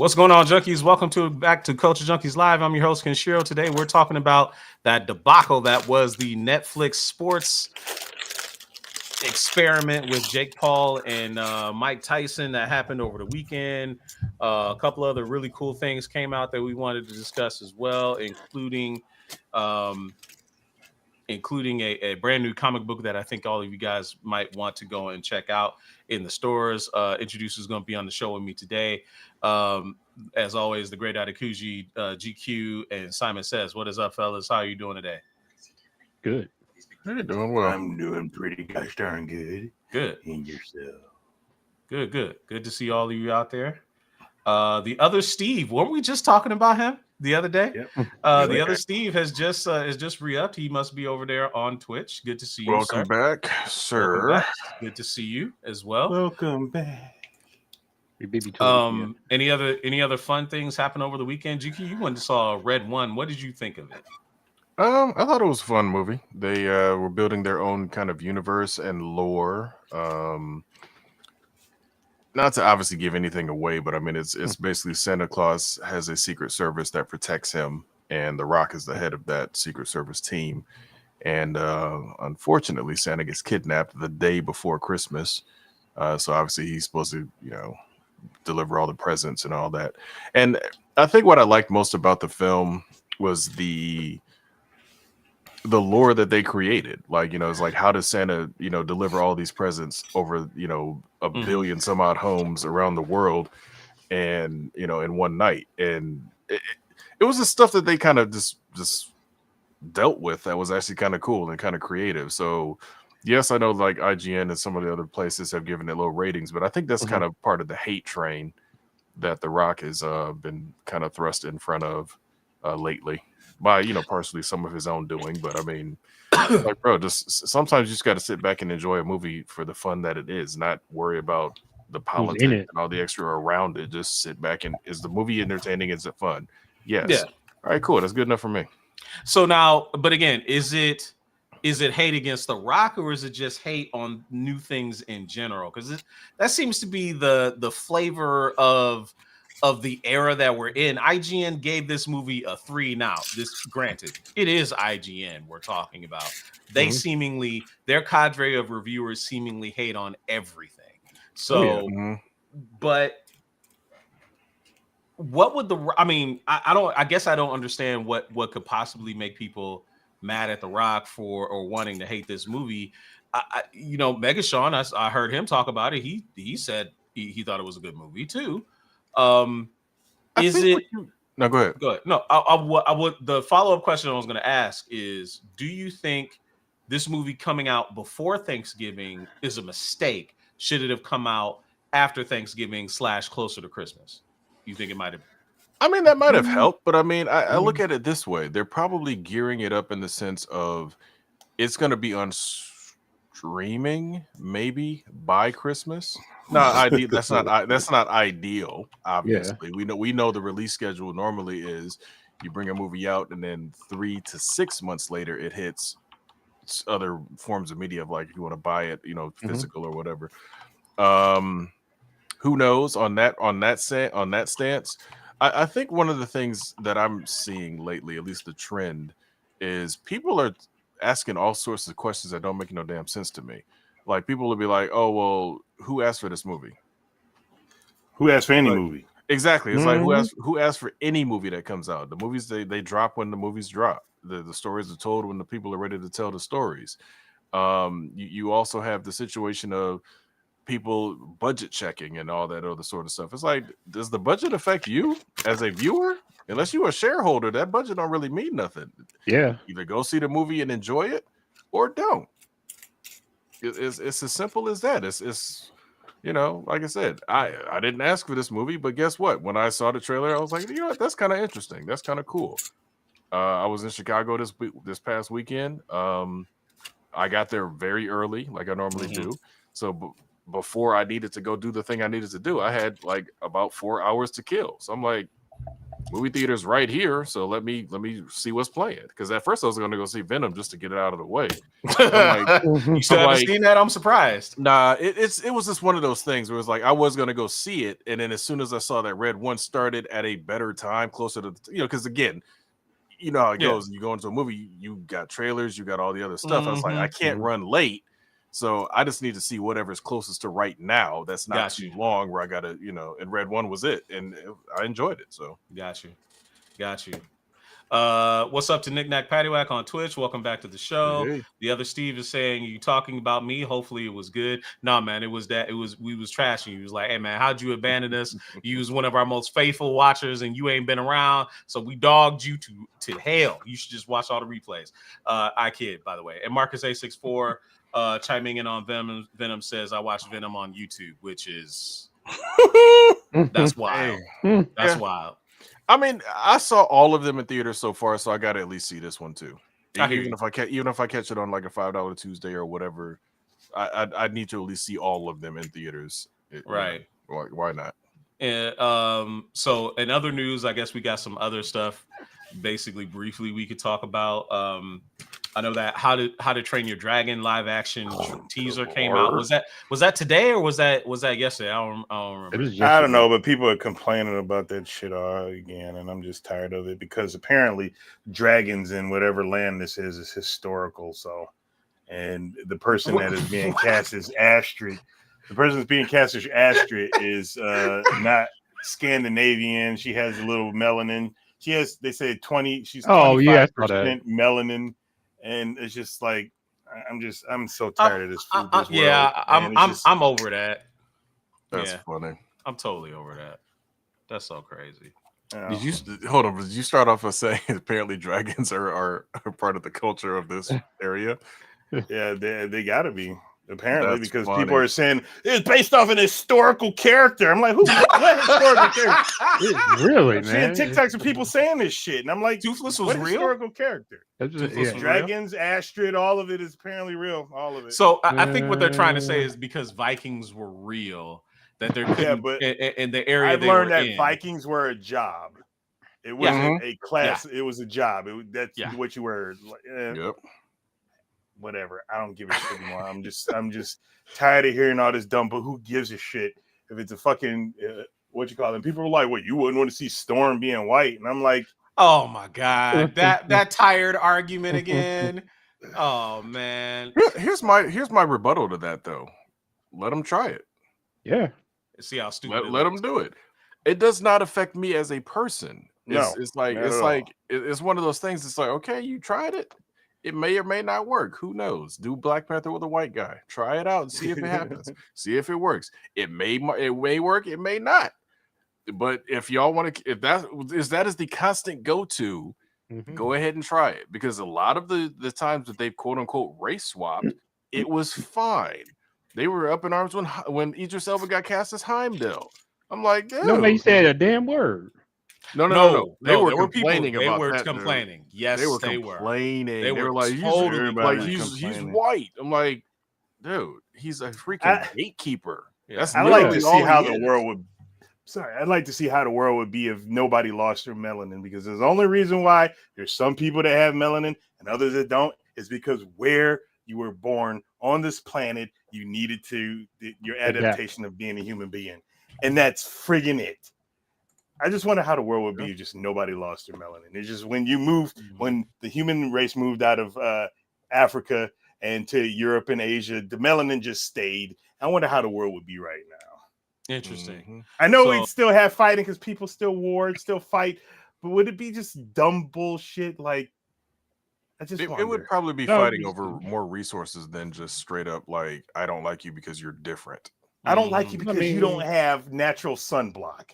What's going on, Junkies? Welcome back to Culture Junkies Live. I'm your host, Kenshiro. Today, we're talking about that debacle that was the Netflix sports experiment with Jake Paul and Mike Tyson that happened over the weekend. A couple other really cool things came out that we wanted to discuss as well, um, including a brand new comic book that I think all of you guys might want to go and check out in the stores. Introducer is going to be on the show with me today. As always, the great Adakuji, GQ, and Simon Says. What is up, fellas? How are you doing today? Good. Hey, doing well. I'm doing pretty gosh darn good. Good. And yourself? Good to see all of you out there. The other Steve, weren't we just talking about him the other day? Yep. The other Steve has just re-upped. He must be over there on Twitch. Good to see you, Welcome sir. back, sir. Welcome back. Good to see you as well. Welcome back. Your baby told Any other fun things happen over the weekend? GQ, you went and saw Red One. What did you think of it? I thought it was a fun movie. They were building their own kind of universe and lore. Not to obviously give anything away, but I mean it's basically Santa Claus has a secret service that protects him, and The Rock is the head of that secret service team. And unfortunately, Santa gets kidnapped the day before Christmas. So obviously he's supposed to, deliver all the presents and all that. And I think what I liked most about the film was the lore that they created. Like, it's like, how does Santa, deliver all these presents over, a billion some odd homes around the world and, in one night. And it was the stuff that they kind of just dealt with that was actually kind of cool and kind of creative. So yes, I know like IGN and some of the other places have given it low ratings, but I think that's kind of part of the hate train that The Rock has been kind of thrust in front of lately by, partially some of his own doing. But I mean, like, bro, just sometimes you just got to sit back and enjoy a movie for the fun that it is, not worry about the politics and all the extra around it. Just sit back and is the movie entertaining? Is it fun? Yes. Yeah. All right, cool. That's good enough for me. So now, but again, is it hate against The Rock, or is it just hate on new things in general? Because that seems to be the flavor of the era that we're in. IGN gave this movie a 3 now. This, granted, it is IGN we're talking about. They seemingly, their cadre of reviewers seemingly hate on everything. So, but what would I guess I don't understand what could possibly make people mad at The Rock for or wanting to hate this movie. Mega Sean, I heard him talk about it. He said he thought it was a good movie too. Is it? No, go ahead. Go ahead. No, I would. The follow-up question I was going to ask is: do you think this movie coming out before Thanksgiving is a mistake? Should it have come out after Thanksgiving / closer to Christmas? You think it might have? I mean, that might have helped, but I mean, I look at it this way: they're probably gearing it up in the sense of it's going to be on streaming maybe by Christmas. No, that's not ideal. Obviously, we know the release schedule normally is you bring a movie out and then 3 to 6 months later it hits other forms of media, of like if you want to buy it, physical or whatever. Who knows on that stance? I think one of the things that I'm seeing lately, at least the trend, is people are asking all sorts of questions that don't make no damn sense to me. Like people will be like, "Oh, well, who asked for this movie? Who asked for any movie?" Exactly. It's like who asked for any movie that comes out? The movies they drop when the movies drop. The stories are told when the people are ready to tell the stories. You also have the situation of people budget checking and all that other sort of stuff. It's like, does the budget affect you as a viewer? Unless you're a shareholder, that budget don't really mean nothing. Yeah. Either go see the movie and enjoy it or don't. It's as simple as that. It's like I said, I didn't ask for this movie, but guess what? When I saw the trailer, I was like, what? That's kind of interesting. That's kind of cool. I was in Chicago this past weekend. I got there very early, like I normally do. So before I needed to go do the thing I needed to do, I had like about 4 hours to kill. So I'm like, movie theaters right here, so let me see what's playing. Because at first I was going to go see Venom just to get it out of the way. I'm like, You still haven't seen that? I'm surprised. nah, it was just one of those things where it was like I was going to go see it, and then as soon as I saw that Red One started at a better time, closer to because again, you know how it goes. You go into a movie, you got trailers, you got all the other stuff. I was like, I can't run late. So I just need to see whatever's closest to right now. That's not too long where I got to, and Red One was it. And I enjoyed it. So got you. What's up to Knick Knack Paddywhack on Twitch? Welcome back to the show. Hey. The other Steve is saying, you talking about me? Hopefully it was good. Nah, man, we was trashing you. He was like, hey man, how'd you abandon us? You was one of our most faithful watchers and you ain't been around. So we dogged you to hell. You should just watch all the replays. I kid, by the way. And Marcus A64 chiming in on Venom says, I watched Venom on YouTube, which is that's wild. That's wild. I mean, I saw all of them in theaters so far, so I got to at least see this one too. Even if I catch it on like a $5 Tuesday or whatever, I need to at least see all of them in theaters. Right? Why not? And so in other news, I guess we got some other stuff. Basically, briefly, we could talk about. I know that How to Train Your Dragon live action teaser came out. Was that today or was that yesterday? I don't remember. I don't know, but people are complaining about that shit again, and I'm just tired of it because apparently dragons in whatever land this is historical. So, and the person that is being cast as Astrid, the person that's being cast as Astrid is not Scandinavian. She has a little melanin. She has, they say 20. She's 25% melanin. And it's just like I'm so tired of this food. I'm over that. That's funny. I'm totally over that. That's so crazy. Did you start off by saying apparently dragons are part of the culture of this area? Yeah, they gotta be. Apparently, that's because funny. People are saying it's based off an historical character. I'm like, what historical character? Really, man? Seeing TikToks of people saying this shit, and I'm like, Toothless was real. Historical character. Dragons, real? Astrid, all of it is apparently real. All of it. So I think what they're trying to say is because Vikings were real, that there could but in the area. I've learned that Vikings were a job. It wasn't a class. Yeah. It was a job. That's what you were. Yep. Whatever. I don't give a shit anymore. I'm just tired of hearing all this dumb. But who gives a shit if it's a fucking what you call them? People are like, "What? You wouldn't want to see Storm being white?" And I'm like, "Oh my god, that tired argument again." Oh man. Here's my rebuttal to that though. Let them try it. Yeah. See how stupid. Let them do it. It does not affect me as a person. It's one of those things. It's like, okay, you tried it. It may or may not work. Who knows? Do Black Panther with a white guy. Try it out and see if it happens. See if it works. It may work. It may not. But if y'all want to, if that is the constant go-to, go ahead and try it. Because a lot of the times that they've quote unquote race swapped, it was fine. They were up in arms when Idris Elba got cast as Heimdall. I'm like, dude. Nobody said a damn word. No. They were complaining about that. They were complaining. Yes, they were complaining. They were like, he's white. I'm like, dude, he's a freaking gatekeeper. That's I'd like to see how the world would. Sorry, I'd like to see how the world would be if nobody lost their melanin. Because there's the only reason why there's some people that have melanin and others that don't is because where you were born on this planet, you needed your adaptation of being a human being, and that's friggin' it. I just wonder how the world would be if just nobody lost their melanin. It's just when the human race moved out of Africa and to Europe and Asia, the melanin just stayed. I wonder how the world would be right now. Interesting. I know we'd still have fighting because people still still fight, but would it be just dumb bullshit? Like, it would probably be fighting over more resources than just straight up like, I don't like you because you're different. I don't like you because you don't have natural sunblock.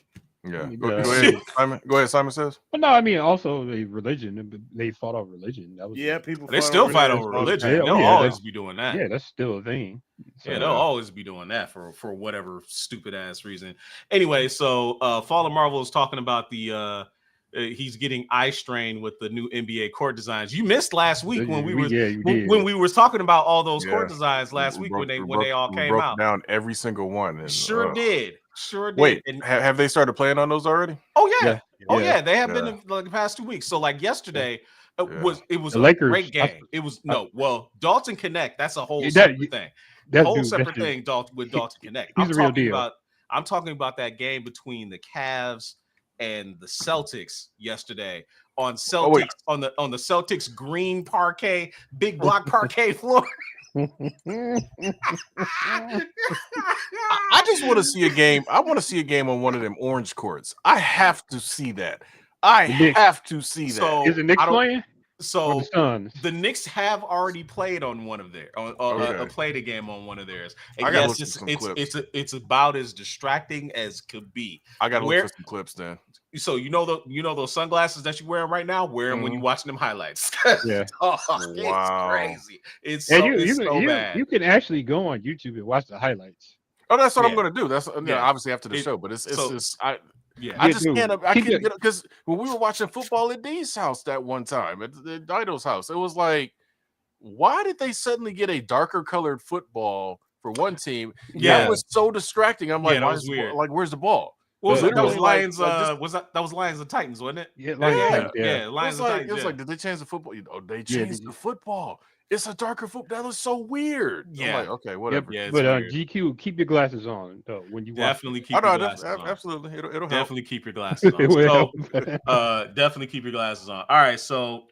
Yeah. Go ahead, Simon. Go ahead, Simon says. Well, no, I mean also a religion. They fought over religion. That was people. They still fight over religion. They'll always be doing that. Yeah, that's still a thing. So, they'll always be doing that for whatever stupid ass reason. Anyway, so Fallen Marvel is talking about the he's getting eye strain with the new NBA court designs. You missed last week when we were talking about all those court designs last week when they all came out. Down every single one. And, Sure did. Wait, have they started playing on those already? Oh yeah. Oh Yeah. yeah, they have been Yeah. like the past 2 weeks. So like yesterday Yeah. was The a Lakers, great game. It was Dalton Connect. That's a whole Yeah, separate thing. That's Whole dude. That's separate dude. thing. With Dalton Connect. He's the real deal. I'm talking about that game between the Cavs and the Celtics yesterday on Celtics on the Celtics green parquet, big block parquet floor. I just want to see a game. I want to see a game on one of them orange courts. I have to see that. Have to see that. So Is the Knicks playing? So the Suns? The Knicks have already played on one of their played a game on one of theirs. And yes, it's about as distracting as could be. I gotta look for some clips then. So those sunglasses that you're wearing right now, wear them when you're watching them highlights. Yeah. It's crazy. It's so bad. You can actually go on YouTube and watch the highlights. Oh, that's what I'm gonna do. That's obviously after the show, but I just can't. I can't get because when we were watching football at Dee's house that one time at the Dido's house, it was like, why did they suddenly get a darker colored football for one team? Yeah, that was so distracting. I'm like, that was weird. Like, where's the ball? That was Lions. That was Lions and Titans, wasn't it? Yeah, Lions and Titans. It was like, did they change the football? Oh, they changed the football. It's a darker football. That was so weird. Yeah. I'm like, okay, whatever. Yeah, but GQ, keep your glasses on though when you definitely watch keep your glasses on. Absolutely, it'll definitely help. keep your glasses on. So, definitely keep your glasses on. All right, so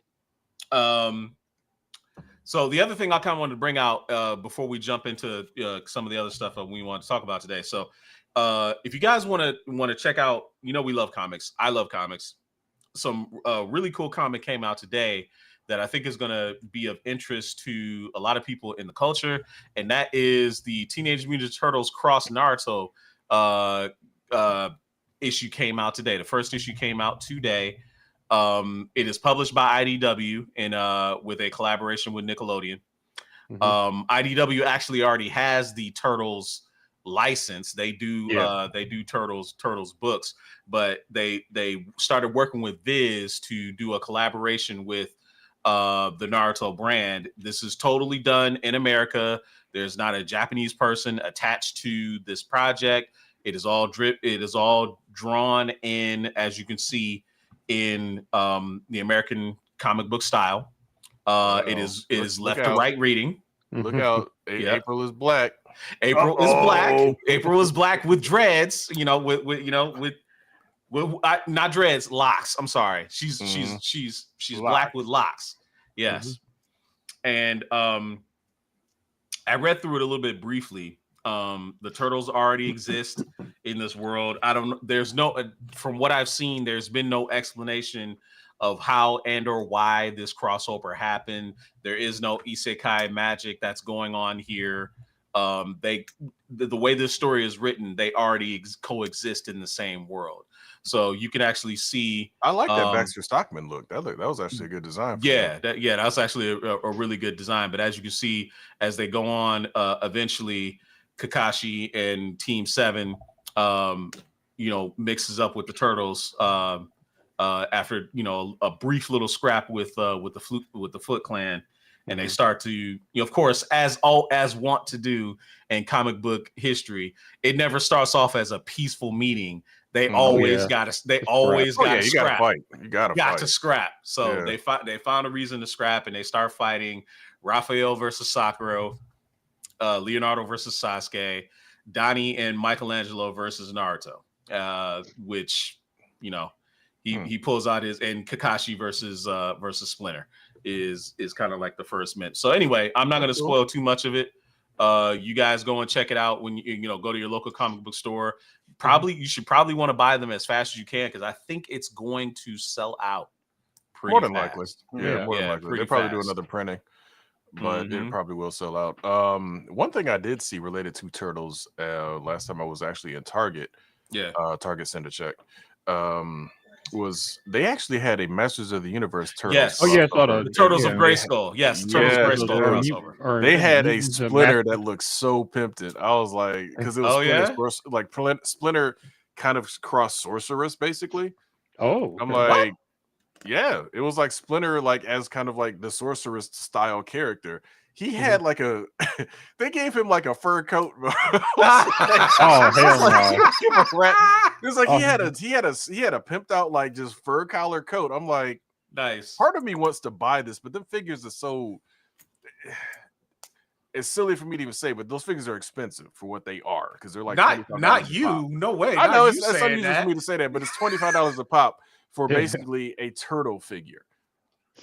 so the other thing I kind of wanted to bring out before we jump into some of the other stuff that we want to talk about today. So if you guys want to check out, we love comics. I love comics. Some really cool comic came out today that I think is going to be of interest to a lot of people in the culture, and that is the Teenage Mutant Turtles Cross Naruto issue came out today. The first issue came out today. It is published by IDW and with a collaboration with Nickelodeon. IDW actually already has the Turtles license. They do Turtles books, but they started working with Viz to do a collaboration with the Naruto brand. This is totally done in America. There's not a Japanese person attached to this project. It is all drawn in, as you can see, in the American comic book style. It is left to right reading. Look out! April is black. April is black. April is black with dreads. With not dreads, locks. I'm sorry. She's black with locks. Yes. And I read through it a little bit briefly. The turtles already exist in this world. From what I've seen, there's been no explanation of how and or why this crossover happened. There is no isekai magic that's going on here. The way this story is written, they already coexist in the same world. So you can actually see. I like that Baxter Stockman look. That was actually a good design. That was actually a really good design. But as you can see, as they go on, eventually Kakashi and Team 7, mixes up with the Turtles after a brief little scrap with the Foot Clan. And they start to, of course, as want to do in comic book history, it never starts off as a peaceful meeting. They always got to. They always got to scrap. You got to scrap. So they found a reason to scrap, and they start fighting. Raphael versus Sakura, Leonardo versus Sasuke, Donnie and Michelangelo versus Naruto. Which he pulls out his, and Kakashi versus Splinter is kind of like the first mint. So anyway, I'm not going to spoil too much of it. You guys go and check it out when you go to your local comic book store. You should probably want to buy them as fast as you can, because I think it's going to sell out more than likely. More than likely. They'll probably do another printing, but it probably will sell out. One thing I did see related to Turtles last time I was actually in Target. Target sent a check. Was they actually had a Masters of the Universe Turtles? Yes. Oh yeah, I saw the Turtles of Grayskull. Yes, Turtles of Grayskull crossover. They had a Splinter that looked so pimped. I was like, because it was like Splinter kind of cross sorceress basically. Oh, I'm like, yeah, it was like Splinter, like as kind of like the sorceress style character. He had like a, they gave him like a fur coat. Oh hell no! It's like he had a pimped out like just fur collar coat. I'm like, Nice. part of me wants to buy this, but them figures are so. It's silly for me to even say, but those figures are expensive for what they are because they're like not you. No way. I know it's saying unusual that. for me to say that, but it's $25 a pop for basically a turtle figure.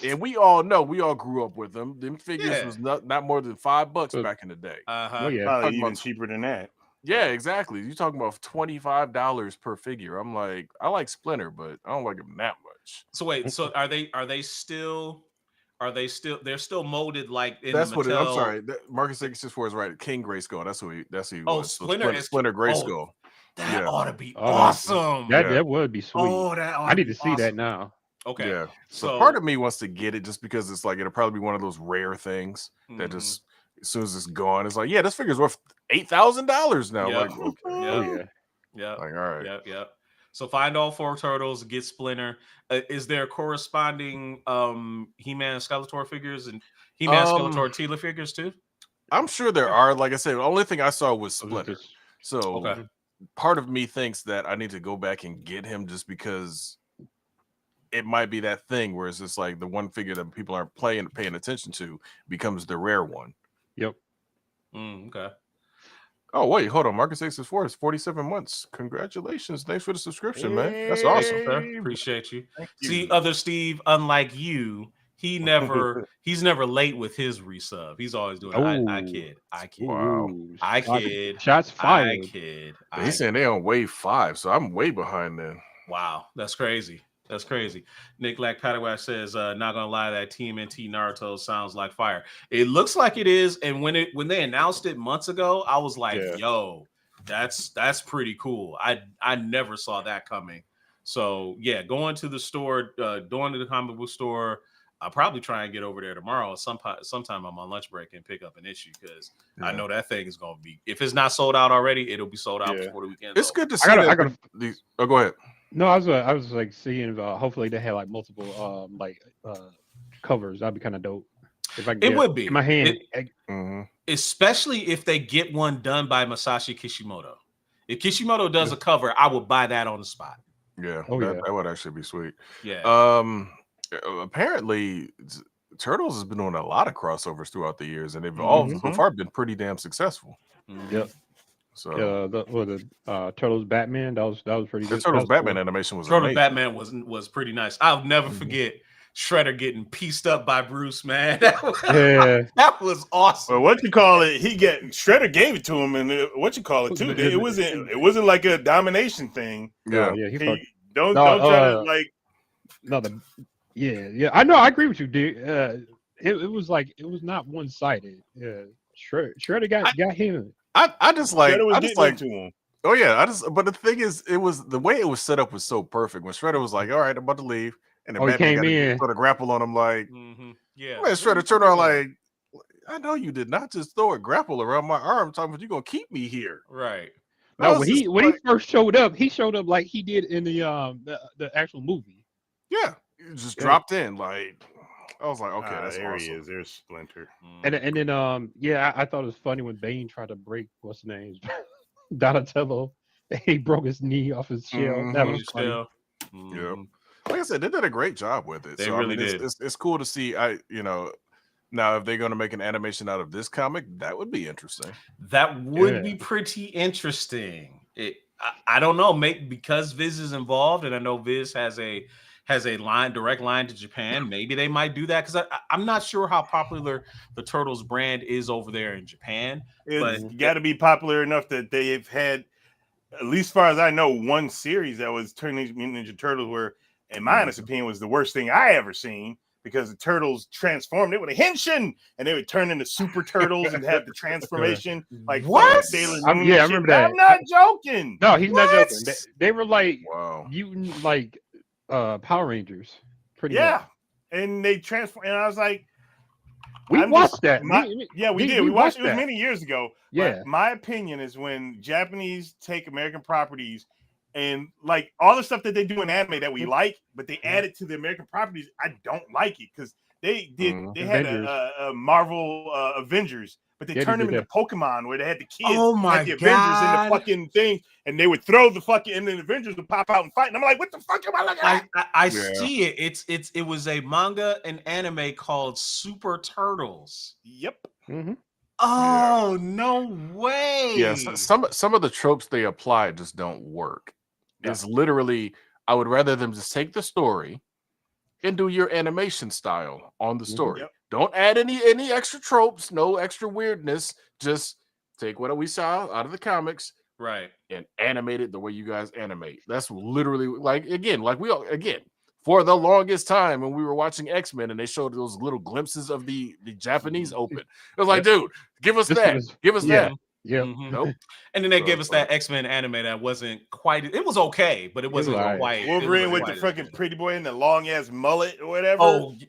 And we all know, we all grew up with them. Them figures was not more than $5 back in the day. Oh yeah, probably even cheaper than that. Yeah, exactly. You're talking about $25 per figure. I'm like, I like Splinter, but I don't like him that much. So wait, so are they still they're still molded like in That's the what Mattel? I'm sorry. Marcus 664 is right. King Grayskull. That's who he was. Splinter is Splinter Grayskull. That ought to be awesome. That would be sweet. Oh, I need to see that now. Okay. Yeah. So part of me wants to get it just because it's like it'll probably be one of those rare things that just as soon as it's gone, it's like, yeah, this figure's worth $8,000 now. Yep. Like, okay. Oh yeah. Like, all right. Yep. So find all 4 turtles, get Splinter. Is there corresponding He-Man Skeletor figures and He-Man Skeletor Tila figures too? I'm sure there are. Like I said, the only thing I saw was Splinter. So part of me thinks that I need to go back and get him just because it might be that thing where it's just like the one figure that people aren't paying attention to becomes the rare one. Yep. Okay. Oh, wait, hold on. Marcus 664 is 47 months. Congratulations. Thanks for the subscription, man. That's awesome. Sir. Appreciate you. See, other Steve, unlike you, he's never late with his resub. He's always doing I kid. Wow. I kid. Shots fired. I kid. He's saying they're on wave 5, so I'm way behind then. Wow, that's crazy. That's crazy. Nick Lack Padawash says, not gonna lie, that TMNT Naruto sounds like fire. It looks like it is. And when they announced it months ago, I was like, yo, that's pretty cool. I never saw that coming. So yeah, going to the store, going to the comic book store. I'll probably try and get over there tomorrow. Sometime I'm on lunch break and pick up an issue because I know that thing is gonna be. If it's not sold out already, it'll be sold out before the weekend. It's good to see. Oh, go ahead. No, I was like seeing. Hopefully, they had like multiple covers. That'd be kind of dope. If I it would be in my hand, especially if they get one done by Masashi Kishimoto. If Kishimoto does a cover, I would buy that on the spot. Yeah, that would actually be sweet. Yeah. Apparently, Turtles has been doing a lot of crossovers throughout the years, and they've all so far been pretty damn successful. Yep. So the Turtles Batman that was pretty good. The Turtles Batman animation was Turtles amazing. Batman was pretty nice. I'll never forget Shredder getting pieced up by Bruce, man. That was awesome. Well, what you call it? Shredder gave it to him, and what you call it too? It wasn't like a domination thing. Yeah. Don't try to like. I know. I agree with you, dude. It was like it was not one sided. Yeah, Shredder got him. I just like to him. Oh yeah, but the thing is, it was the way it was set up was so perfect. When Shredder was like, "All right, I'm about to leave," and then Batman got to put a grapple on him, like, man, Shredder turned around like, "I know you did not just throw a grapple around my arm, talking about you gonna keep me here." Right. No, when he first showed up, like he did in the actual movie. Yeah, he just dropped in like. I was like, okay, that's there awesome. he is. There's Splinter. And then I thought it was funny when Bane tried to break what's his name, Donatello. He broke his knee off his shell. That was funny. Yeah, like I said, they did a great job with it. They really did. It's cool to see. Now if they're going to make an animation out of this comic, that would be interesting. That would be pretty interesting. I don't know, because Viz is involved, and I know Viz has a direct line to Japan. Maybe they might do that because I'm not sure how popular the Turtles brand is over there in Japan. It's got to be popular enough that they've had, at least as far as I know, one series that was Teenage Mutant Ninja Turtles where, in my honest opinion, was the worst thing I ever seen because the turtles transformed. They would henshin and they would turn into super turtles and have the transformation like what? Sailor Moon. I remember that. I'm not joking. No, he's not joking. They were like mutant, like Power Rangers, pretty much. And they transform, and I was like, we watched that. We did. We watched it many years ago. Yeah, but my opinion is when Japanese take American properties and like all the stuff that they do in anime that we like, but they add it to the American properties, I don't like it because They did. Mhm. They had Avengers. a Marvel Avengers, but they Yeah, they turned them did into Pokemon, where they had the kids, Oh my had the Avengers in the God. fucking thing, and they would throw the fucking, and the Avengers would pop out and fight. And I'm like, what the fuck am I looking at? I Yeah. see it. It was a manga and anime called Super Turtles. Yep. Mm-hmm. Oh no way! Yeah, some of the tropes they apply just don't work. No. It's literally, I would rather them just take the story and do your animation style on the story. Yep. Don't add any extra tropes, no extra weirdness. Just take what we saw out of the comics right. and animate it the way you guys animate. That's literally for the longest time when we were watching X-Men and they showed those little glimpses of the Japanese Open. It was like, dude, give us that. Give us that. Yeah. Mhm. Nope. And then they So gave it's us that X-Men anime that wasn't quite. It was okay, but it wasn't alright. quite. Wolverine it with wasn't the quite as fucking good. pretty boy and the long ass mullet or whatever.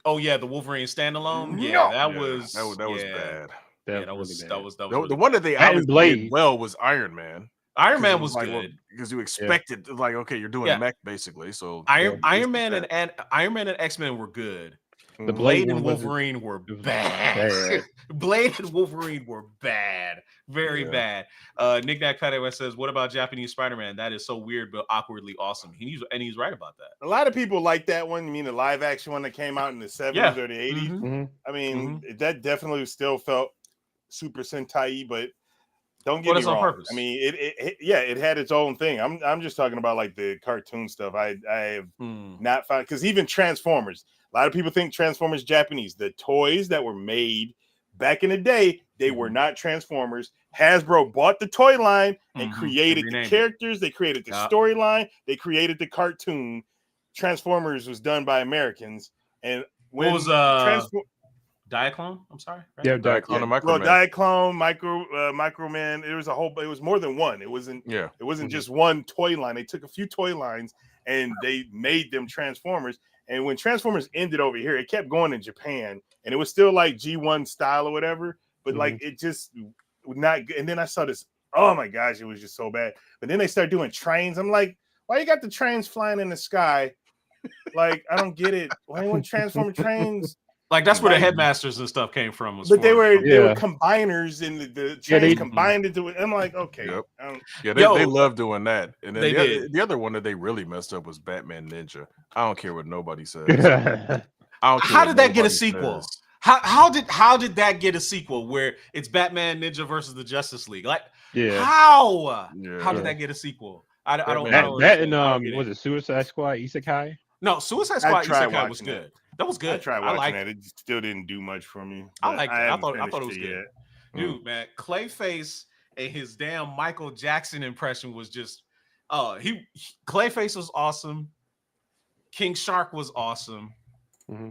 Oh yeah, the Wolverine standalone. Yeah, No. that Yeah, was that was yeah. bad. Yeah, that was really The really one bad. that they That and obviously Blade. did well was Iron Man. Iron Man It was like, good. because you expected like, okay, you're doing Yeah. mech basically. So Iron this is Man that. Iron Man and X-Men were good. The Mhm. Blade Blade and one wasn't- Wolverine were it was bad. bad. Blade and Wolverine were bad. Very Yeah. bad. Nick Nack Padua says, what about Japanese Spider-Man? That is so weird but awkwardly awesome. He's right about that. A lot of people like that one. You mean the live action one that came out in the 70s Yeah. or the 80s? Mhm. Mhm. I mean, that definitely still felt Super Sentai, but don't get But me it's on wrong. purpose. I mean, it had its own thing. I'm just talking about like the cartoon stuff. I have not found, because even Transformers, a lot of people think Transformers Japanese. The toys that were made back in the day, they were not Transformers. Hasbro bought the toy line and created the characters. They created the storyline. They created the cartoon. Transformers was done by Americans, and when what was Diaclone? I'm sorry. Right? Yeah, Diaclone and Microman. Well, Diaclone, Microman. It was more than one. It wasn't just one toy line. They took a few toy lines and they made them Transformers. And when Transformers ended over here, it kept going in Japan, and it was still like G1 style or whatever. But like it just would not. And then I saw this. Oh my gosh, it was just so bad. But then they started doing trains. I'm like, why you got the trains flying in the sky? Like, I don't get it. Why anyone transform trains? Like that's where the headmasters and stuff came from. But they were combiners, and the trains combined into it. I'm like, okay. Yep. They love doing that. And then the other one that they really messed up was Batman Ninja. I don't care what nobody says. How did that get a sequel? How did that get a sequel where it's Batman Ninja versus the Justice League? Like, how did that get a sequel? I don't know. That and was it Suicide Squad Isekai? No, Suicide Squad Isekai was good. That was good. I tried watching that. It still didn't do much for me. I liked it. I thought it was good. Yet. Dude, man, Clayface and his damn Michael Jackson impression was just Clayface was awesome. King Shark was awesome.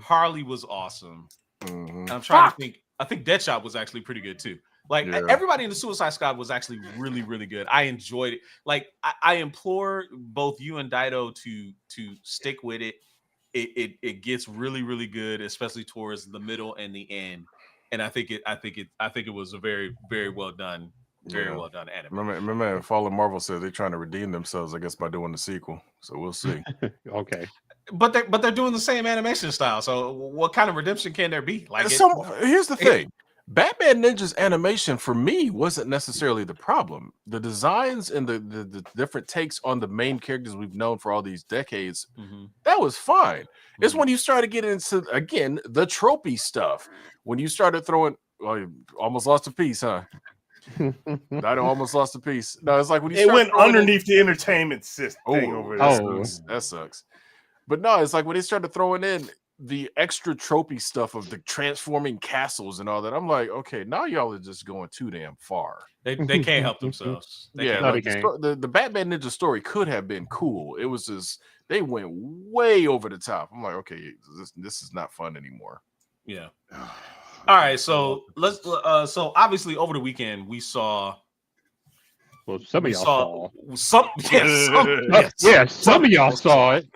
Harley was awesome. I'm trying to think. I think Deadshot was actually pretty good too. Like everybody in the Suicide Squad was actually really, really good. I enjoyed it. Like I implore both you and Dido to stick with it. It gets really, really good, especially towards the middle and the end. And I think it was a very, very well done, well done anime. Remember, Fallen Marvel said they're trying to redeem themselves, I guess, by doing the sequel. So we'll see. Okay. But they're doing the same animation style. So what kind of redemption can there be? Like, here's the thing. Batman Ninja's animation for me wasn't necessarily the problem. The designs and the different takes on the main characters we've known for all these decades, that was fine. It's when you started getting into, again, the tropey stuff. When you started throwing, you almost lost a piece, huh? I almost lost a piece. No, it's like when you went underneath the entertainment system over there. That sucks. But no, it's like when they started throwing in the extra tropey stuff of the transforming castles and all that. I'm like, okay, now y'all are just going too damn far. They can't help themselves. The Batman Ninja story could have been cool. It was just they went way over the top. I'm like, okay, this is not fun anymore. Yeah. All right, so let's. So obviously over the weekend we saw. Well, some of y'all saw. Some of y'all saw it.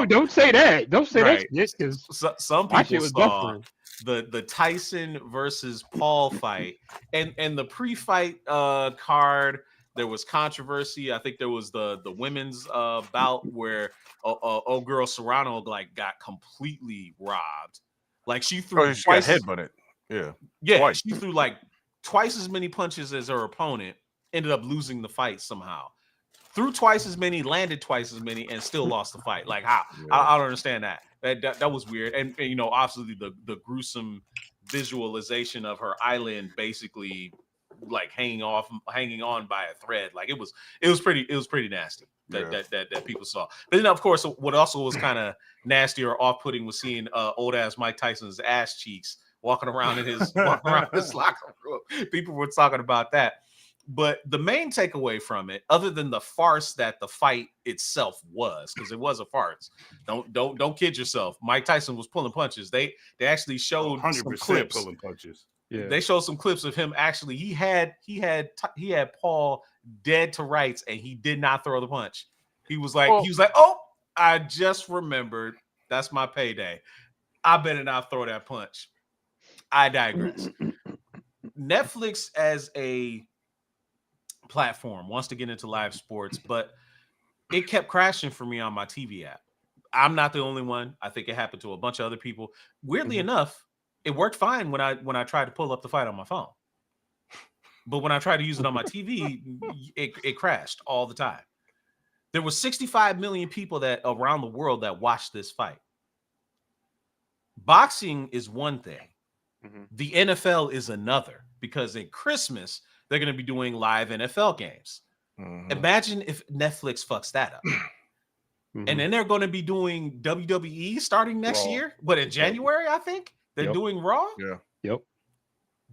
Don't say that. Don't say that because some people saw the Tyson versus Paul fight, and the pre-fight card. There was controversy. I think there was the women's bout where old girl Serrano got completely robbed. Like she threw she got twice. headbutted. Yeah. Yeah, Twice. she threw like twice as many punches as her opponent. Ended up losing the fight somehow. Threw twice as many, landed twice as many, and still lost the fight. Like how? Yeah. I don't understand that. That was weird. And you know, obviously the gruesome visualization of her eyelid basically like hanging on by a thread. Like it was pretty nasty that people saw. But then of course, what also was kind of nasty or off-putting was seeing old ass Mike Tyson's ass cheeks walking around his locker room. People were talking about that. But the main takeaway from it, other than the farce that the fight itself was, because it was a farce. Don't kid yourself. Mike Tyson was pulling punches. They actually showed 100% some clips. pulling punches. Yeah. They showed some clips of him actually. He had Paul dead to rights, and he did not throw the punch. He was like, oh, I just remembered. That's my payday. I better not throw that punch. I digress. Netflix as a platform wants to get into live sports, but it kept crashing for me on my TV app. I'm not the only one. I think it happened to a bunch of other people. Weirdly enough, it worked fine when I tried to pull up the fight on my phone. But when I tried to use it on my TV, it crashed all the time. There were 65 million people that around the world that watched this fight. Boxing is one thing. The NFL is another, because in Christmas, they're going to be doing live NFL games. Imagine if Netflix fucks that up. And then they're going to be doing WWE starting next year. But in January, I think they're doing Raw. Yeah. Yep.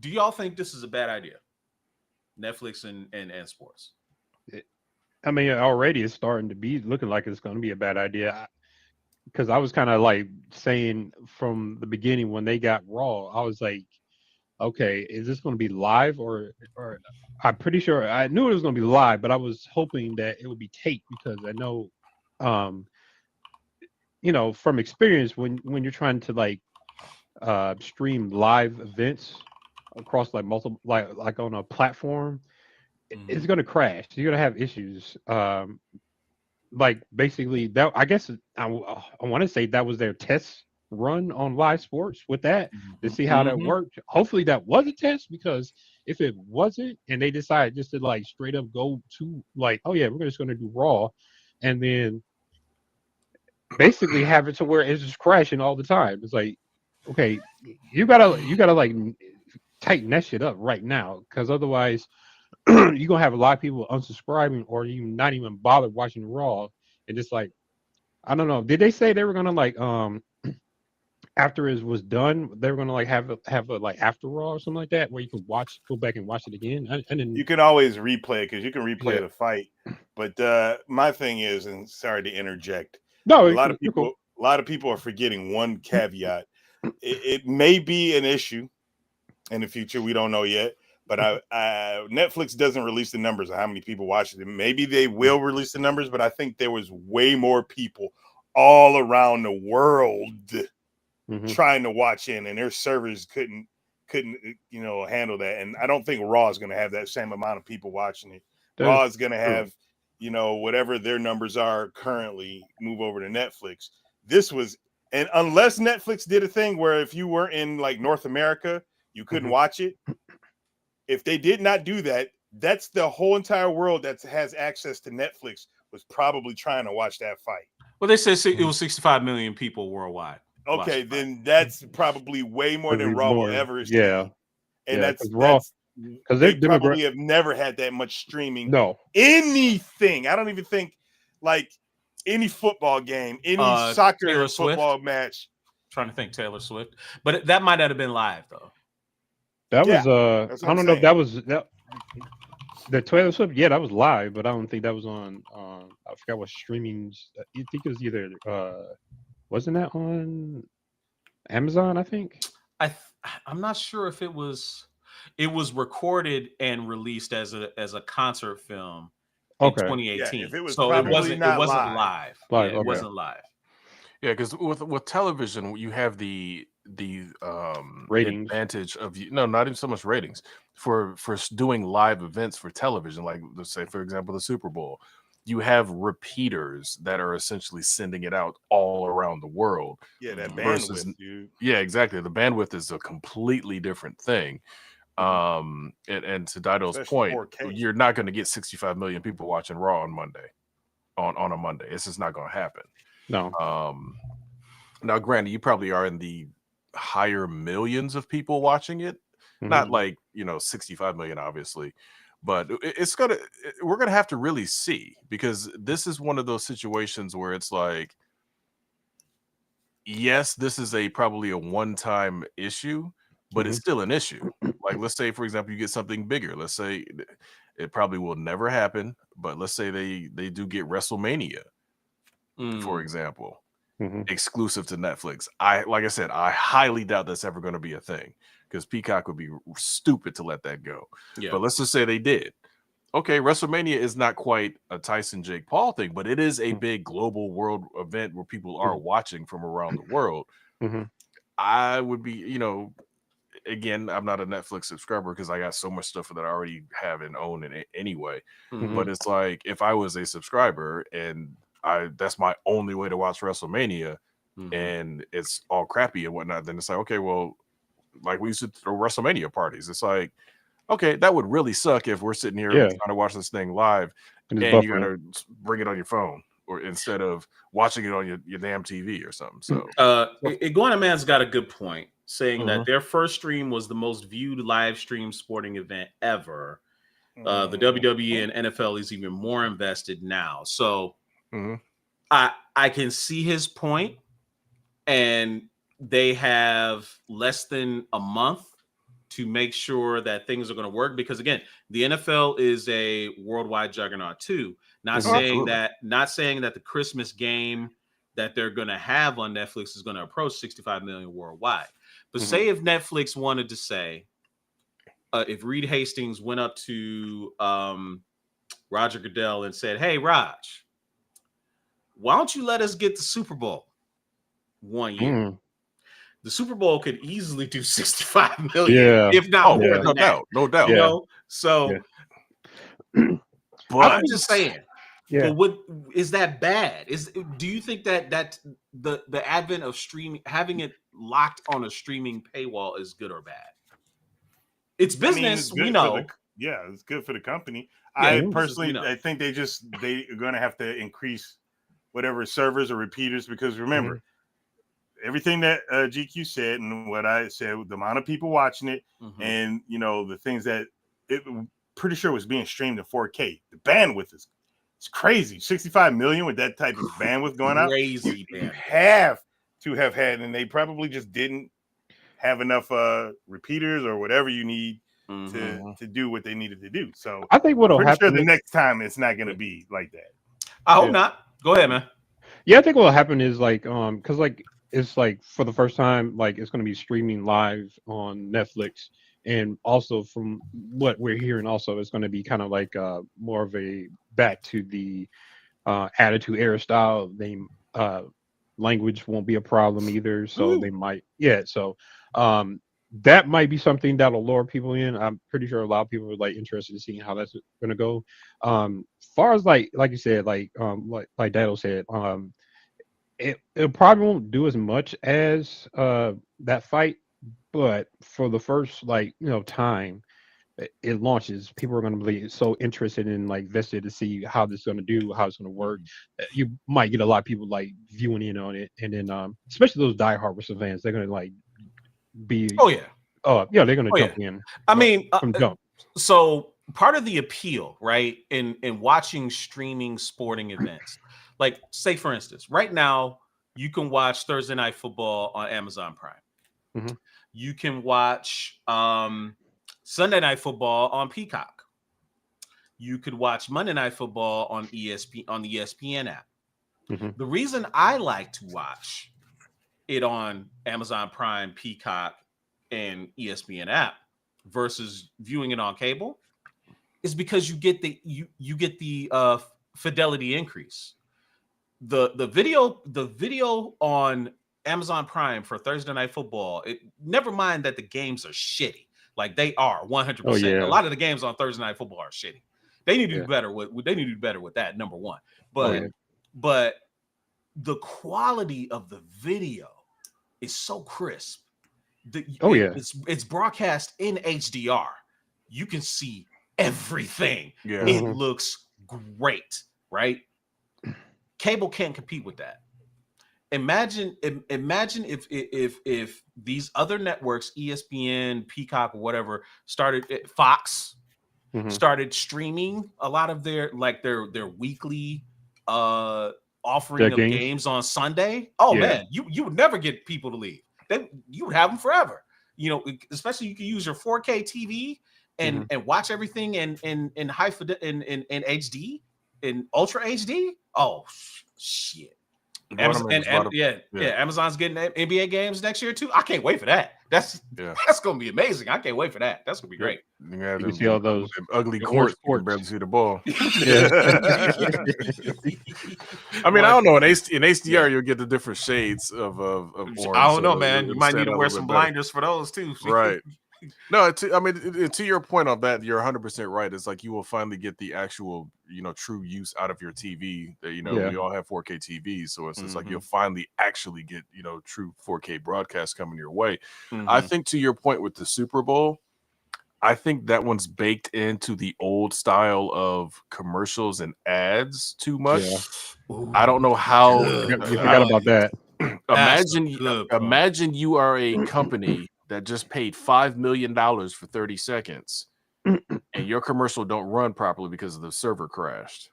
Do y'all think this is a bad idea? Netflix and sports. I mean, already it's starting to be looking like it's going to be a bad idea. Because I was kind of like saying from the beginning when they got Raw, I was like, okay, is this going to be live or I'm pretty sure I knew it was going to be live, but I was hoping that it would be taped, because I know, you know, from experience, when you're trying to like stream live events across like multiple, like on a platform, it's going to crash. You're going to have issues. Like basically that, I guess I want to say that was their test run on live sports with that to see how that worked. Hopefully that was a test, because if it wasn't and they decided just to like straight up go to like, oh yeah, we're just going to do Raw, and then basically have it to where it's just crashing all the time. It's like, okay, you gotta like tighten that shit up right now, because otherwise you're gonna have a lot of people unsubscribing or you not even bother watching Raw, and just like, I don't know. Did they say they were gonna like after it was done, they were gonna like have a like after Raw or something like that, where you can go back and watch it again? And then you can always replay it, because you can replay the fight. But my thing is, and sorry to interject, no, a lot of people are forgetting one caveat. It may be an issue in the future. We don't know yet. But Netflix doesn't release the numbers of how many people watched it. Maybe they will release the numbers, but I think there was way more people all around the world trying to watch in, and their servers couldn't handle that. And I don't think Raw is going to have that same amount of people watching it. Raw is going to have whatever their numbers are currently move over to Netflix. And unless Netflix did a thing where if you were in like North America, you couldn't watch it. If they did not do that, that's the whole entire world that has access to Netflix was probably trying to watch that fight. Well, they said it was 65 million people worldwide. Okay, then that's probably way more than Raw will ever see. Yeah. And that's Raw, because they probably have never had that much streaming. No. Anything. I don't even think like any football game, any soccer football match. Trying to think Taylor Swift. But that might not have been live though. That was I don't know if that was the Taylor Swift. Yeah, that was live, but I don't think that was on. I forgot what streaming. I think it was either. Wasn't that on Amazon? I think. I'm not sure if it was. It was recorded and released as a concert film in 2018. Yeah, if it was so it wasn't live. It wasn't live. Yeah, because with television, you have the ratings advantage of not even so much ratings for doing live events for television, like let's say for example the Super Bowl. you have repeaters that are essentially sending it out all around the world. Yeah, that Versus, bandwidth, dude. yeah, exactly. The bandwidth is a completely different thing. And to Dido's Especially point, 4K. you're not going to get 65 million people watching Raw on Monday. On a Monday, it's just not going to happen. No. Now, granted, you probably are in the higher millions of people watching it, not like 65 million, obviously, but we're gonna have to really see, because this is one of those situations where it's like, yes, this is probably a one-time issue, but it's still an issue. Like, let's say, for example, you get something bigger. Let's say it probably will never happen, but let's say they do get WrestleMania, for example, exclusive to Netflix. Like I said, I highly doubt that's ever going to be a thing, because Peacock would be stupid to let that go. Yeah. But let's just say they did. Okay, WrestleMania is not quite a Tyson Jake Paul thing, but it is a big global world event where people are watching from around the world. I would be, again, I'm not a Netflix subscriber because I got so much stuff that I already have and own in it anyway. But it's like, if I was a subscriber and that's my only way to watch WrestleMania, and it's all crappy and whatnot, then it's like, okay, well, like we used to throw WrestleMania parties. It's like, okay, that would really suck if we're sitting here trying to watch this thing live and you gotta bring it on your phone, or instead of watching it on your damn TV or something. So Iguana Man's got a good point, saying that their first stream was the most viewed live stream sporting event ever. The WWE and NFL is even more invested now. So I can see his point, and they have less than a month to make sure that things are going to work, because again, the NFL is a worldwide juggernaut too. Not saying that the Christmas game that they're going to have on Netflix is going to approach 65 million worldwide. But say if Netflix wanted to say, if Reed Hastings went up to Roger Goodell and said, "Hey, Raj, why don't you let us get the Super Bowl one year?" The Super Bowl could easily do 65 million, if not more than that. No doubt. You know, so but I'm just saying. Yeah. But what is that bad? Do you think that the advent of streaming, having it locked on a streaming paywall, is good or bad? It's business, it's good know. It's good for the company. Yeah, I personally, I think they're going to have to increase whatever servers or repeaters, because remember, everything that GQ said and what I said, the amount of people watching it, and the things that it pretty sure was being streamed in 4K. The bandwidth is crazy. 65 million with that type of bandwidth going out. Crazy. You have to have had, and they probably just didn't have enough repeaters or whatever you need to do what they needed to do. So I think what'll happen, sure the next time it's not going to be like that. I hope not. Go ahead, man. Yeah, I think what'll happen is because it's like for the first time, like it's going to be streaming live on Netflix, and also from what we're hearing, also it's going to be kind of like more of a back to the Attitude Era style. They language won't be a problem either, so they might so that might be something that'll lure people in. I'm pretty sure a lot of people are like interested in seeing how that's going to go. Far as like you said, like Dado said, it probably won't do as much as that fight, but for the first time it launches, people are going to be so interested in vested to see how this is going to do, how it's going to work. You might get a lot of people viewing in on it, and then especially those diehard Wrestling fans, they're going to be they're going to jump in. I mean, from jump. So part of the appeal, right, in watching streaming sporting events, like say for instance, right now you can watch Thursday Night Football on Amazon Prime. You can watch Sunday Night Football on Peacock. You could watch Monday Night Football on the ESPN app. The reason I like to watch it on Amazon Prime, Peacock, and ESPN app versus viewing it on cable is because you get the fidelity increase. The video on Amazon Prime for Thursday Night Football, never mind that the games are shitty. Like they are 100%. A lot of the games on Thursday Night Football are shitty. They need to do better with. They need to do better with that. Number one, but the quality of the video is so crisp. It's broadcast in HDR. You can see everything. Yeah. It looks great, right? Cable can't compete with that. Imagine if these other networks, ESPN, Peacock, whatever, Fox started streaming a lot of their weekly offering of games on Sunday. Oh man, you would never get people to leave. You would have them forever. You know, especially you can use your 4K TV and watch everything in high in HD in Ultra HD. Oh shit. Amazon's getting NBA games next year too. I can't wait for that. That's gonna be amazing. I can't wait for that. That's gonna be great. You can see all those ugly courts. You can barely see the ball. I mean, I don't know. In HDR, you'll get the different shades of orange. I don't know, man. You might need to wear some blinders for those too. Right. No, to your point on that, you're 100% right. It's like you will finally get the actual, true use out of your TV. We all have 4K TVs, so it's just like you'll finally actually get, true 4K broadcast coming your way. I think to your point with the Super Bowl, I think that one's baked into the old style of commercials and ads too much. I don't know how. You forgot about that. Imagine you are a company that just paid $5 million for 30 seconds and your commercial don't run properly because the server crashed.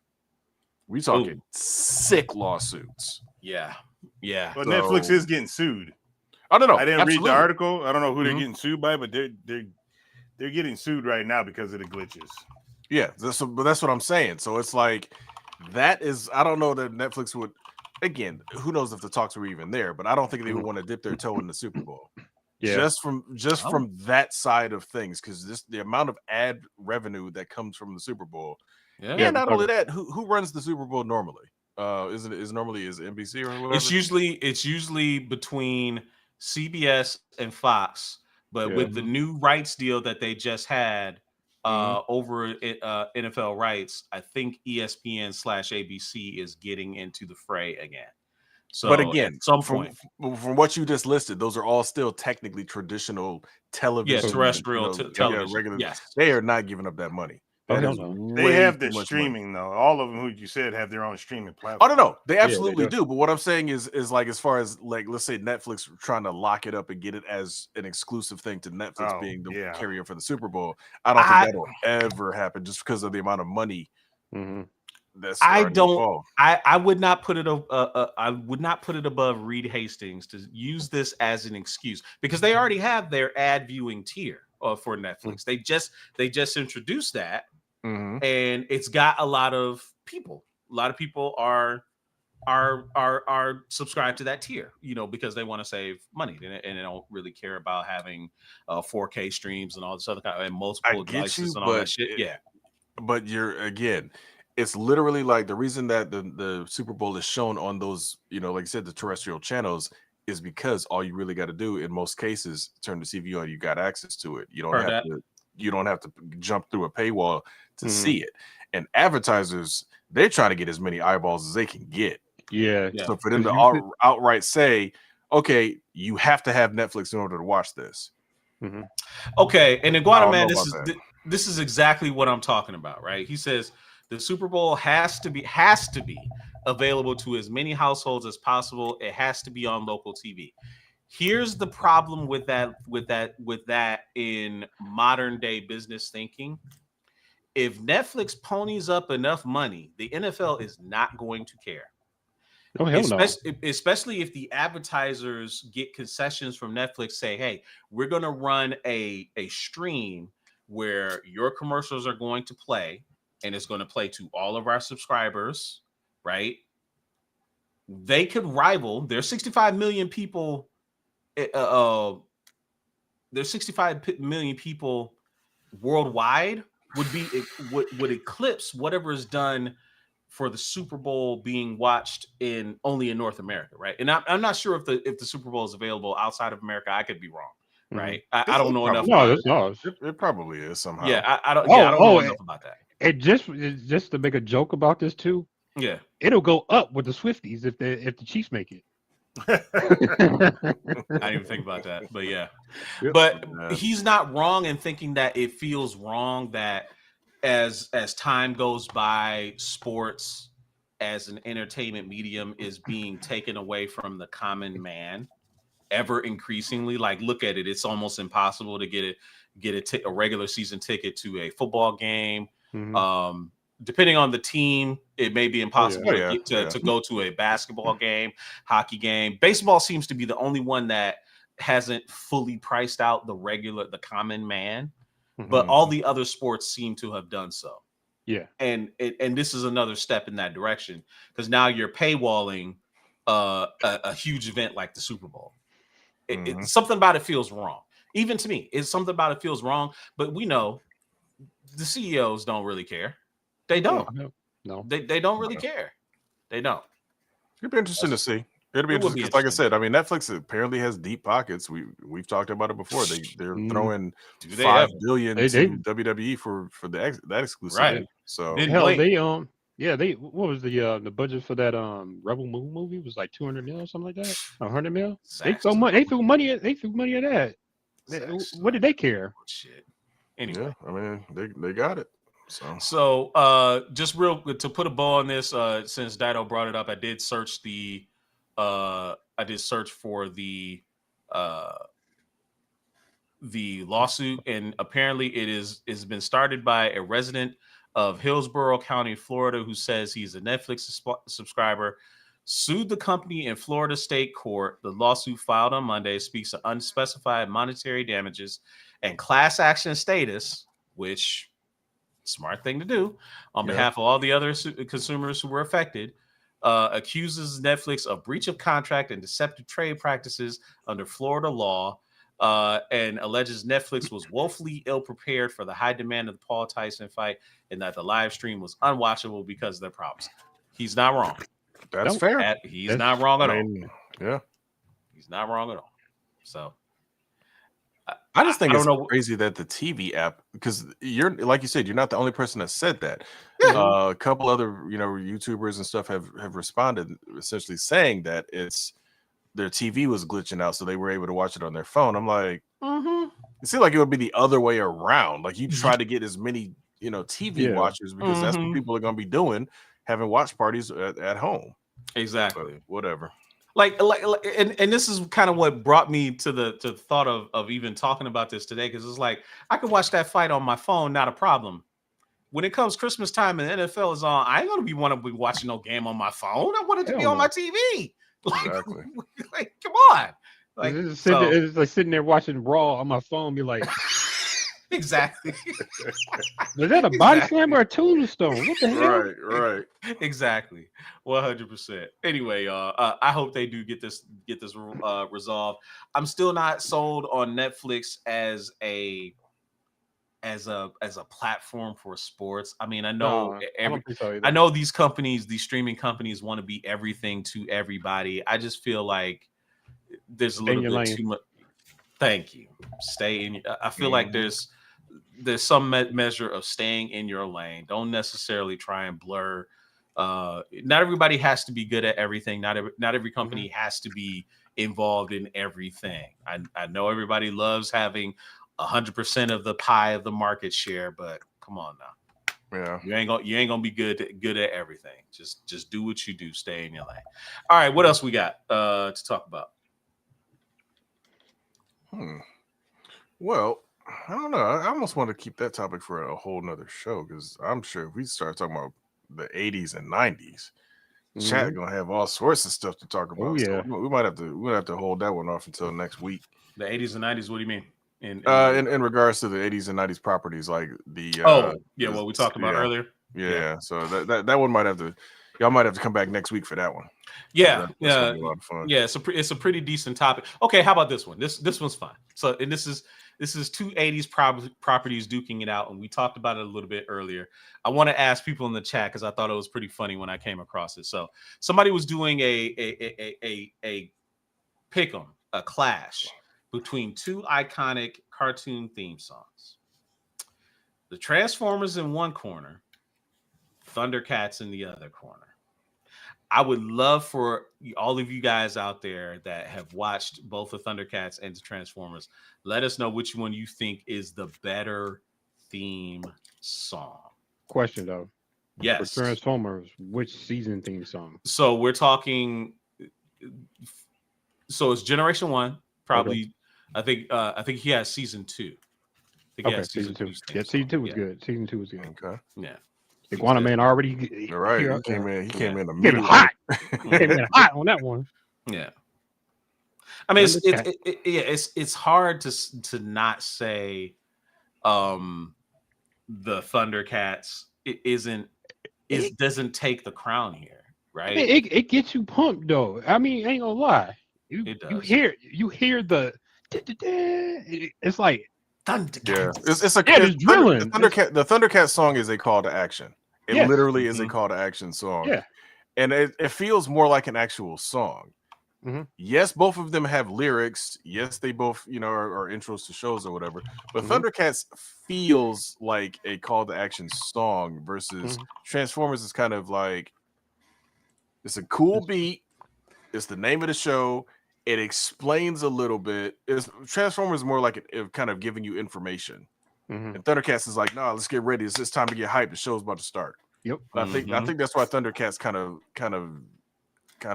We talking sick lawsuits. Yeah. But Netflix is getting sued. I don't know. I didn't read the article. I don't know who they're getting sued by, but they're getting sued right now because of the glitches. Yeah, but that's what I'm saying. So it's like that is. I don't know that Netflix would. Again, who knows if the talks were even there? But I don't think they would want to dip their toe in the Super Bowl. Yeah. Just from that side of things, because the amount of ad revenue that comes from the Super Bowl. Yeah. And not only that, who runs the Super Bowl normally? Is NBC or whatever? It's usually between CBS and Fox, but with the new rights deal that they just had over NFL rights, I think ESPN/ABC is getting into the fray again. So, but again, at some point, from what you just listed, those are all still technically traditional television, terrestrial television. Regular. Yes, they are not giving up that money. They have the streaming though. All of them who you said have their own streaming platform. Oh no, they absolutely do. But what I'm saying is like as far as like let's say Netflix trying to lock it up and get it as an exclusive thing to Netflix being the carrier for the Super Bowl, I don't think that'll ever happen just because of the amount of money. I would not put it. I would not put it above Reed Hastings to use this as an excuse because they already have their ad viewing tier for Netflix. They just introduced that, and it's got a lot of people. A lot of people are subscribed to that tier, because they want to save money and they don't really care about having 4K streams and all this other kind and multiple devices and all that shit. But it's literally like the reason that the Super Bowl is shown on those, like I said, the terrestrial channels is because all you really got to do in most cases, turn the TV on, you got access to it. You don't have to jump through a paywall to see it. And advertisers, they're trying to get as many eyeballs as they can get. Yeah. So for them to outright say, okay, you have to have Netflix in order to watch this. Okay, and Iguana Man, this is exactly what I'm talking about, right? He says the Super Bowl has to be available to as many households as possible. It has to be on local TV. Here's the problem with that in modern day business thinking. If Netflix ponies up enough money, the NFL is not going to care. Oh, hell no. Especially if the advertisers get concessions from Netflix, say, hey, we're going to run a stream where your commercials are going to play, and it's going to play to all of our subscribers, right? They could rival. There's 65 million people. There's 65 million people worldwide would eclipse whatever is done for the Super Bowl being watched only in North America, right? And I'm not sure if the Super Bowl is available outside of America. I could be wrong, right? I don't know enough. No, it probably is somehow. Yeah, I don't know enough about that. And just to make a joke about this too, Yeah. it'll go up with the Swifties if the Chiefs make it. I didn't even think about that, but yeah. Yep. But Yeah. he's not wrong in thinking that it feels wrong that as time goes by, sports as an entertainment medium is being taken away from the common man ever increasingly. Like, look at it; it's almost impossible to get a regular season ticket to a football game. Mhm. Depending on the team, it may be impossible Oh, yeah. to go to a basketball game, hockey game. Baseball seems to be the only one that hasn't fully priced out the common man, but all the other sports seem to have done so. Yeah. And this is another step in that direction because now you're paywalling a huge event like the Super Bowl. Something about it feels wrong. Even to me, it's something about it feels wrong. But we know the CEOs don't really care. They don't. No. They don't really care. They don't. It'd be interesting to see. It'll be It would interesting be because, like I interesting. said, I mean, Netflix apparently has deep pockets. We've talked about it before. They're throwing Do they $5 ever? billion They- to WWE for that exclusivity. Right. So Didn't Hell, blink. they what was the budget for that Rebel Moon movie? It was like 200 mil or something like that. 100 mil. They throw Saxton. money. They threw money at that. Saxton. What did they care? Shit. Anyway. yeah, I mean, they got it. So just real to put a bow on this, since Dido brought it up, I did search for the lawsuit, and apparently it's been started by a resident of Hillsborough County, Florida, who says he's a Netflix subscriber, sued the company in Florida state court. The lawsuit filed on Monday speaks to unspecified monetary damages and class action status, which smart thing to do on behalf of all the other consumers who were affected. Accuses Netflix of breach of contract and deceptive trade practices under Florida law, and alleges Netflix was woefully ill prepared for the high demand of the Paul Tyson fight, and that the live stream was unwatchable because of their problems. He's not wrong. That's fair. He's not wrong at all. Yeah. He's not wrong at all. So I just think I it's don't know. crazy that the TV app, because you're like you said, you're not the only person that said that. Yeah. A couple other YouTubers and stuff have responded, essentially saying that their TV was glitching out, so they were able to watch it on their phone. I'm like, it seemed like it would be the other way around. Like you try to get as many TV watchers because that's what people are going to be doing, having watch parties at home. Exactly. But whatever. And this is kind of what brought me to the thought of even talking about this today, because it's like I could watch that fight on my phone, not a problem. When it comes Christmas time and the NFL is on, I ain't gonna want to be watching no game on my phone. I want it to be on my TV. Exactly. Like, come on. Like, It's like sitting there watching Raw on my phone, be like, exactly. is that a body slam or a tombstone? What the hell? Right. Exactly. 100%. Anyway, I hope they do get this resolved. I'm still not sold on Netflix as a platform for sports. I mean, I know I know these streaming companies want to be everything to everybody. I just feel like there's a little bit too much. Thank you. Stay in. I feel like there's some measure of staying in your lane. Don't necessarily try and blur. Not everybody has to be good at everything. Not every company has to be involved in everything. I know everybody loves having 100% of the pie of the market share, but come on now. Yeah. You ain't gonna be good at everything. Just do what you do. Stay in your lane. All right. What else we got to talk about? Well, I don't know. I almost want to keep that topic for a whole nother show, because I'm sure if we start talking about the 80s and 90s, chat gonna have all sorts of stuff to talk about. Oh, yeah. So we might have to hold that one off until next week. The 80s and 90s. What do you mean? In regards to the 80s and 90s properties, like the what we talked about earlier. Yeah. So that one y'all might have to come back next week for that one. Yeah, that's gonna be a lot of fun. Yeah, it's a pretty decent topic. Okay, how about this one? This one's fun. So, and this is two 80s properties duking it out, and we talked about it a little bit earlier. I want to ask people in the chat because I thought it was pretty funny when I came across it. So somebody was doing a pick'em, a clash between two iconic cartoon theme songs. The Transformers in one corner Thundercats in the other corner. I would love for all of you guys out there that have watched both the Thundercats and the Transformers, let us know which one you think is the better theme song. Question though. Yes. For Transformers, which season theme song? So we're talking. So it's Generation 1, probably. Okay. I think he has season 2. Okay, season 2. Yeah, season 2 was good. Season 2 was good. Okay. Yeah. Iguana Man already. All right. He came in. He came in Getting immediately. hot. Came in hot on that one. Yeah. I mean, it's hard to not say the Thundercats doesn't take the crown here, right? I mean, it gets you pumped though. I mean, ain't gonna lie. You hear the it's like Thundercats. Yeah, it's a drilling. The Thundercat song is a call to action. It literally is a Mm-hmm. call to action song. Yeah, and it feels more like an actual song. Mm-hmm. Yes, both of them have lyrics. Yes, they both are intros to shows or whatever. But Thundercats feels like a call to action song versus Transformers is kind of like it's a cool beat. It's the name of the show. It explains a little bit. Transformers is more like it kind of giving you information. And Thundercats is like, no, let's get ready. It's time to get hyped. The show's about to start. Yep. I think that's why Thundercats kind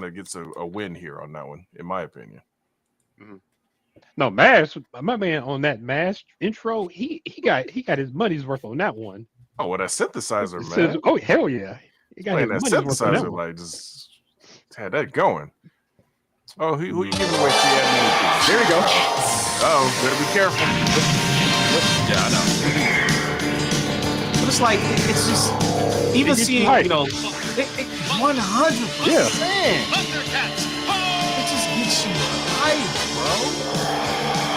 of gets a win here on that one, in my opinion. No, Mash, my man on that Mash intro, he got his money's worth on that one. Oh, well, that synthesizer, man. Oh, hell yeah. He got his Playing that money's worth on that synthesizer, one. like, just had that going. Oh, who you giving away free admin to? There we go. Oh, better be careful. Yeah, I know. But it's like it's just even seeing, hype. 100%. Yeah. It just gets you hype, bro.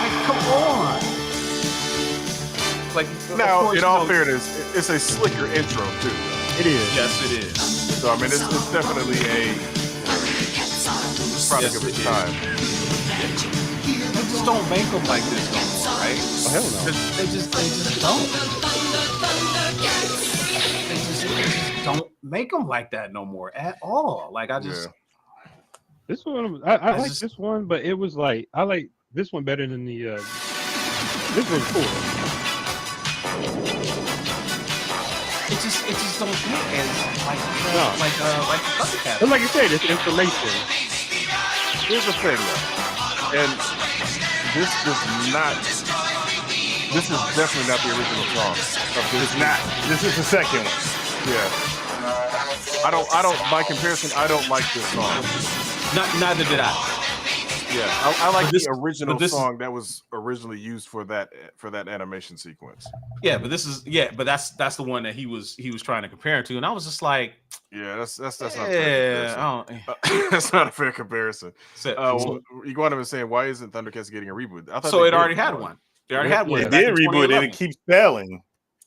Like, come on. Like, Now, of course, in all fairness, it's a slicker intro too. It is. yes, it is. So I mean, it's definitely a product of its time. They just don't make them like this no more, right? Oh, hell no. They just don't. They just don't make them like that no more at all. Like I just, This one, I like just- this one, but it was like I like this one better than the. This one's cool. it just don't feel as like Thundercats. But like you said, it's information. Here's the thing, though, and this is definitely not the original song. It's not. This is the second one. Yeah. I don't. By comparison, I don't like this song. Neither did I. Yeah, I like this- the original but this- song that was originally used for that animation sequence. Yeah, but that's the one that he was trying to compare it to, and I was just like, Yeah, that's not a fair yeah, comparison. That's not a fair comparison. so Iguana was saying, why isn't Thundercats getting a reboot? I thought it they did already had before. one. They already had one. It back did in reboot and 2011. it keeps failing.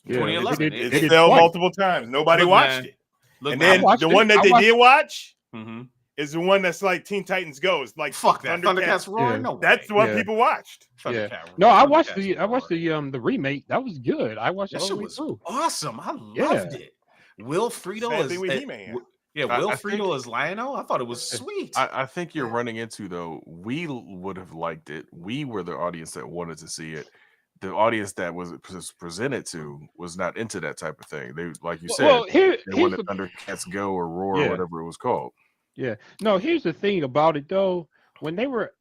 Yeah, 2011. It It did fell twice. multiple times. Nobody Look, watched man. it. Look, And man, then I watched the it. one that I they watched- did watch mhm. is the one that's like Teen Titans Go. It's like Fuck that. Thundercats roaring. Yeah. No way. That's the one Yeah. people watched. Yeah. Thundercat No, I Thundercats watched the roaring. the remake. That was good. I watched it That all the shit way was through. awesome. I Yeah. loved it. Will Friedle Same is thing with He-Man. Yeah, I Will think- Friedle is Lionel. I thought it was sweet. I think you're running into, though, we would have liked it. We were the audience that wanted to see it. The audience that was presented to was not into that type of thing. They, like you said, Well, they here's wanted the Thundercats Go or Roar Yeah. or whatever it was called. Yeah. No, here's the thing about it though. When they were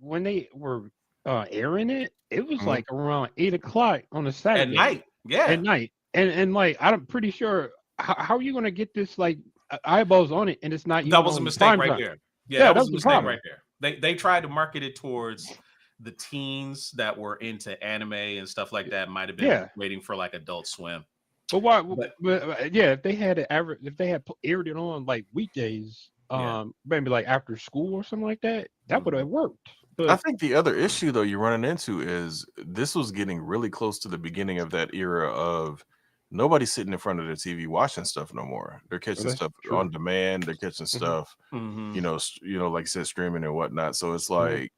airing it, it was Mhm. like around 8 o'clock on a Saturday At night. Yeah. At night, and like I'm pretty sure. How are you gonna get this like eyeballs on it and it's not? That even was a on mistake prime right time? there. Yeah, that that was was a the mistake problem. right there. They tried to market it towards the teens that were into anime and stuff like that. Might have been Yeah. waiting for like Adult Swim. But why? But- Yeah, if they had if they had aired it on like weekdays, Yeah. maybe like after school or something like that, that would have worked. I But think the other issue, though, you're running into is this was getting really close to the beginning of that era of nobody's sitting in front of the TV watching stuff no more. They're catching that's stuff true. on demand. They're catching stuff, Mhm. like you said, streaming and whatnot. So it's Mm-hmm. like,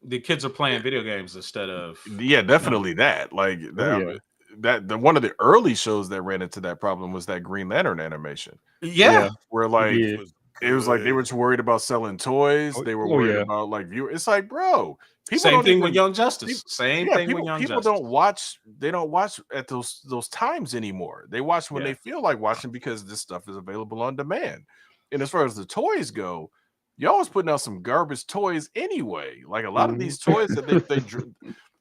The kids are playing video games instead of yeah, definitely that. Like, Oh, yeah. one of the early shows that ran into that problem was that Green Lantern animation, Yeah. where like did. it was like they were just worried about selling toys. Oh, They were oh, worried yeah. about like viewers. It's like, bro, people Same don't thing even, with Young Justice. Same thing with people, Young people Justice. don't watch. They don't watch at those times anymore. They watch when they feel like watching because this stuff is available on demand. And as far as the toys go, y'all was putting out some garbage toys anyway. Like a lot of these toys that they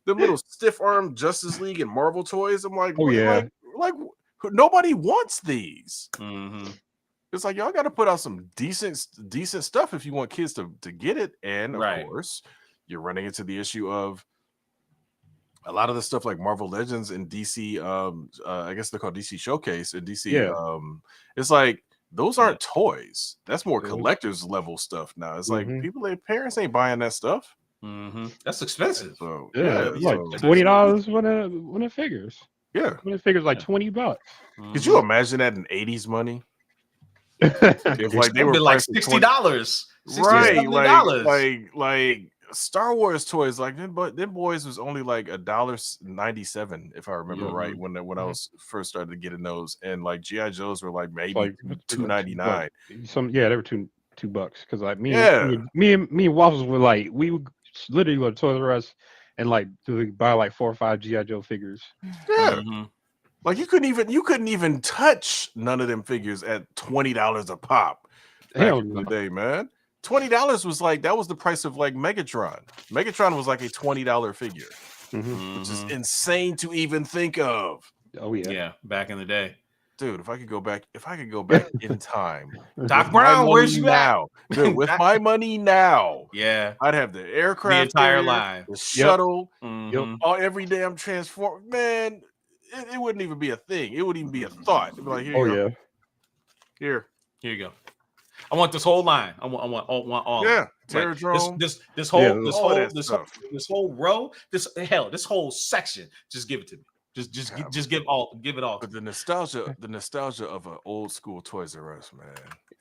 the little stiff arm Justice League and Marvel toys. I'm like, Oh, yeah. like nobody wants these. Mm-hmm. It's like y'all got to put out some decent stuff if you want kids to get it. And of course, you're running into the issue of a lot of the stuff like Marvel Legends and DC. I guess they're called DC Showcase and DC. Yeah. It's like those aren't toys. That's more collector's level stuff now. It's like their parents ain't buying that stuff. Mm-hmm. That's expensive. So like $20 when it figures. Yeah, when it figures like $20. Could you imagine that in 80s money? If like they were like $60, right? Like Star Wars toys, like them boys was only like $1.97 if I remember right when I was first started getting those, and like GI Joes were like maybe like $2.99. They were $2 because like me and Waffles were like we would literally go to Toys R Us and like buy like 4 or 5 GI Joe figures. Yeah. Like you couldn't even touch none of them figures at $20 a pop back in the day, man. $20 was like that was the price of like Megatron. Megatron was like a $20 figure, which is insane to even think of. Oh yeah, back in the day, dude. If I could go back in time, Doc Brown, where's you now? Dude, with my money now, I'd have the aircraft, the entire carrier, line, the shuttle, every damn transform, man. It wouldn't even be a thing. It wouldn't even be a thought. It'd be like, here you go. Here you go. I want this whole line. I want all. Yeah, like, this whole row. This whole section. Just give it to me. Just give it all. But the nostalgia of an old school Toys R Us, man.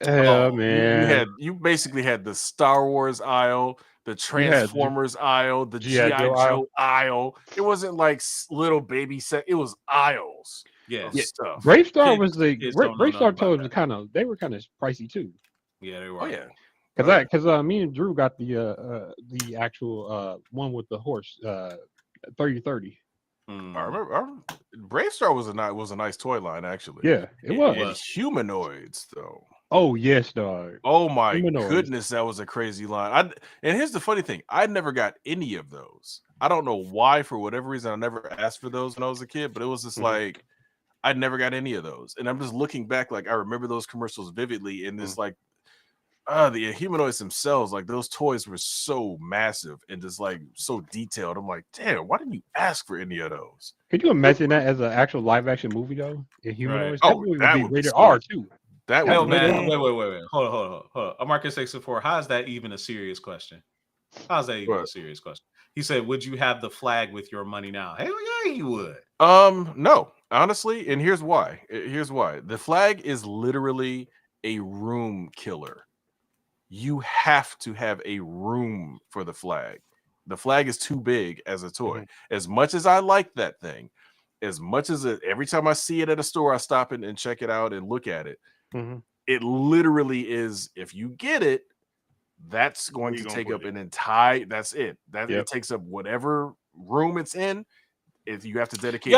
Yeah, man. You basically had the Star Wars aisle, the Transformers aisle, the GI Joe aisle. It wasn't like little baby set. It was aisles. Yeah, stuff. Brave Star was the Brave Star toys were kind of pricey too. Yeah, they were. Oh yeah, because me and Drew got the actual one with the horse 3030. I remember Brave Star was a nice toy line actually. Yeah, it was. And humanoids though. Oh yes, dog. Oh my goodness, that was a crazy line. And here's the funny thing: I never got any of those. I don't know why. For whatever reason, I never asked for those when I was a kid. But it was just like I never got any of those. And I'm just looking back, like I remember those commercials vividly. And this like the humanoids themselves, like those toys were so massive and just like so detailed. I'm like, damn, why didn't you ask for any of those? Could you imagine that as an actual live action movie though? In humanoids, that would be rated R too. That hell, man. Wait. Hold on. Marcus 664. How is that even a serious question? How's that even a serious question? He said, "Would you have the flag with your money now?" Hell yeah, you would. No, honestly, and here's why. The flag is literally a room killer. You have to have a room for the flag. The flag is too big as a toy. As much as I like that thing, as much as every time I see it at a store, I stop and check it out and look at it. It literally is. If you get it, that's going to take up an entire. That's it. It takes up whatever room it's in. If you have to dedicate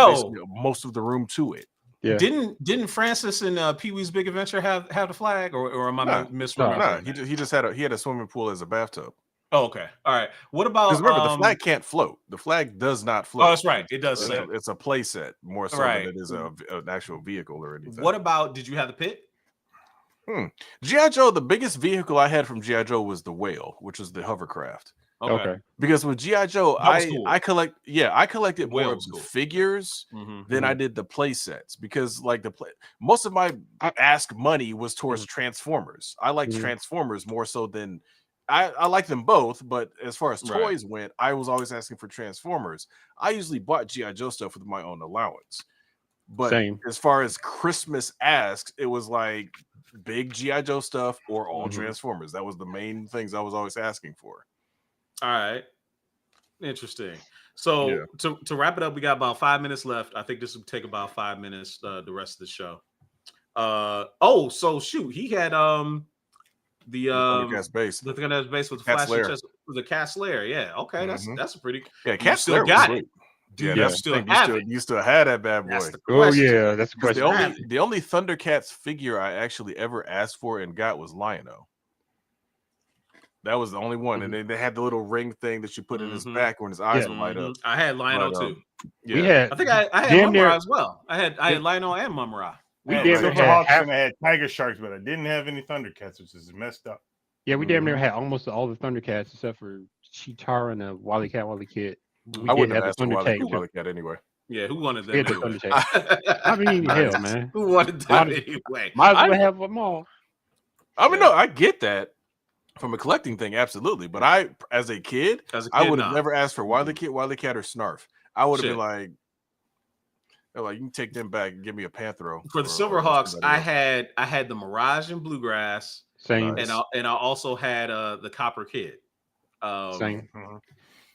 most of the room to it. Yeah. Didn't Francis and Pee-wee's Big Adventure have the flag, or am I misremembering? No, he just had a swimming pool as a bathtub. Oh, okay, all right. What about? Because remember, the flag can't float. The flag does not float. Oh, that's right. It does. It's a play set more so than it is an actual vehicle or anything. What about? Did you have the pit? G.I. Joe, the biggest vehicle I had from G.I. Joe was the whale, which was the hovercraft. Okay. Because with G.I. Joe, I collected more of the figures than I did the play sets. Because like most of my ask money was towards Transformers. I like Transformers more so than I like them both, but as far as toys went, I was always asking for Transformers. I usually bought G.I. Joe stuff with my own allowance. But as far as Christmas asks, it was like big G.I. Joe stuff or all Transformers. That was the main things I was always asking for. All right. Interesting. So Yeah. to wrap it up, we got about 5 minutes left. I think this will take about 5 minutes. The rest of the show. So shoot, he had the Thundercats base. the thing that's based with the Cat flashing Slayer. chest, the cat slayer. Yeah, okay, Mhm. that's a pretty. Yeah, Do you Cat still Slayer was got sweet. it? Do Yeah, you that's still the thing. have it? You still had that bad boy. That's the Oh question. yeah, that's the 'Cause question. the only Thundercats figure I actually ever asked for and got was Lion-O. That was the only one, and they had the little ring thing that you put in his Mhm. back when his eyes Yeah. would light up. I had Lion-O But, too. Yeah, We had I think I had damn Mumra near- as well. I had Lion-O and Mumra. we I had damn near had Silverhawks half. and I had Tiger Sharks, but I didn't have any Thundercats, which is messed up. Yeah, we damn near Mhm. had almost all the Thundercats except for Cheetara and the Wily Kid. We I did wouldn't have have the asked for Thunder Tank. Wily Cat anyway. Yeah, who wanted We them had the anyway? Thunder Tank. I mean, hell, man. Who wanted them Might- anyway? Might as well I- have them all. I mean, Yeah. no, I get that from a collecting thing, absolutely. But I, as a kid, As a I kid, would have nah. never asked for Wily Cat, or Snarf. I would have Shit. been like, you can take them back and give me a Panthro. For the or Silverhawks, somebody else. I had the Mirage and Bluegrass, Same, Nice. and I also had the Copper Kid. same. Mhm.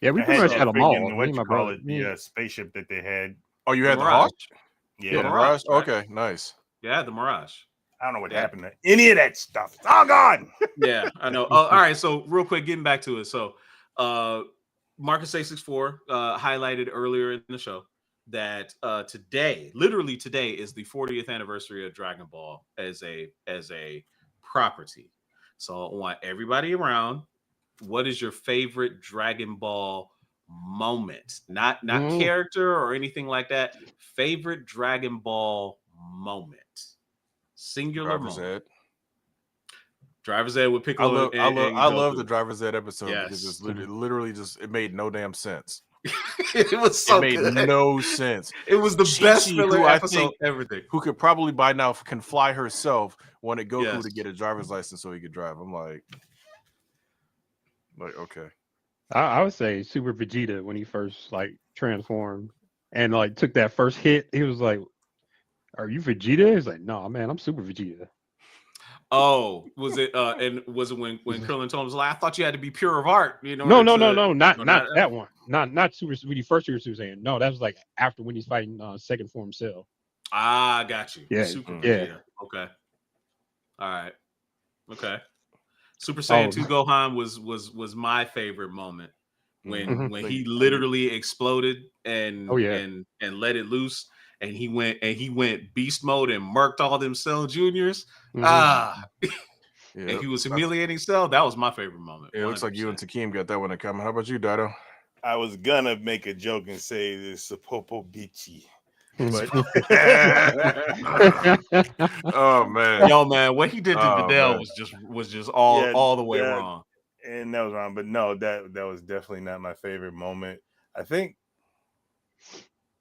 Yeah, we I pretty much the had them all. friggin', Me what and my you call brother. it, the spaceship that they had. Oh, you had the Mirage. Hawk? Yeah, The Mirage, Mirage? right? Okay, nice. Yeah, the Mirage. I don't know what Yeah. happened to any of that stuff. It's all gone. Yeah, I know. All right, so real quick, getting back to it. So, Marcus A64 highlighted earlier in the show that today, literally today, is the 40th anniversary of Dragon Ball as a property. So I want everybody around. What is your favorite Dragon Ball moment? Not character or anything like that. Favorite Dragon Ball moment. Singular Driver's moment. Ed. Driver's Ed with I Piccolo. love the Goku. Driver's Ed episode because Yes. it's literally just it made no damn sense. It was so it made good. no sense. It was the best Chi-Chi, filler who I episode think- everything. Who could probably by now can fly herself, wanted Goku Yes. to get a driver's license so he could drive. I'm like okay. I would say Super Vegeta when he first transformed and took that first hit. He was like, "Are you Vegeta?" He's like, "No, man, I'm Super Vegeta." Oh, was it? And was it when Krillin told him, like, "I thought you had to be pure of art"? You know? No, not that one. Not Super Vegeta. First Super Saiyan. No, that was after when he's fighting second form Cell. Ah, got you. Yeah, Super yeah. Vegeta. Okay. All right. Okay. Super Saiyan 2 Gohan was my favorite moment when he literally exploded and and let it loose and he went beast mode and murked all them Cell Juniors. Mhm. And he was humiliating Cell. That was my favorite moment. It looks like you and 100%. Takeem got that one in common. How about you, Dido? I was gonna make a joke and say this Popo Bichi, but Oh man. Yo, man, what he did to Oh, Videl man. was just all the way yeah. wrong. and that was wrong. But no, that was definitely not my favorite moment. I think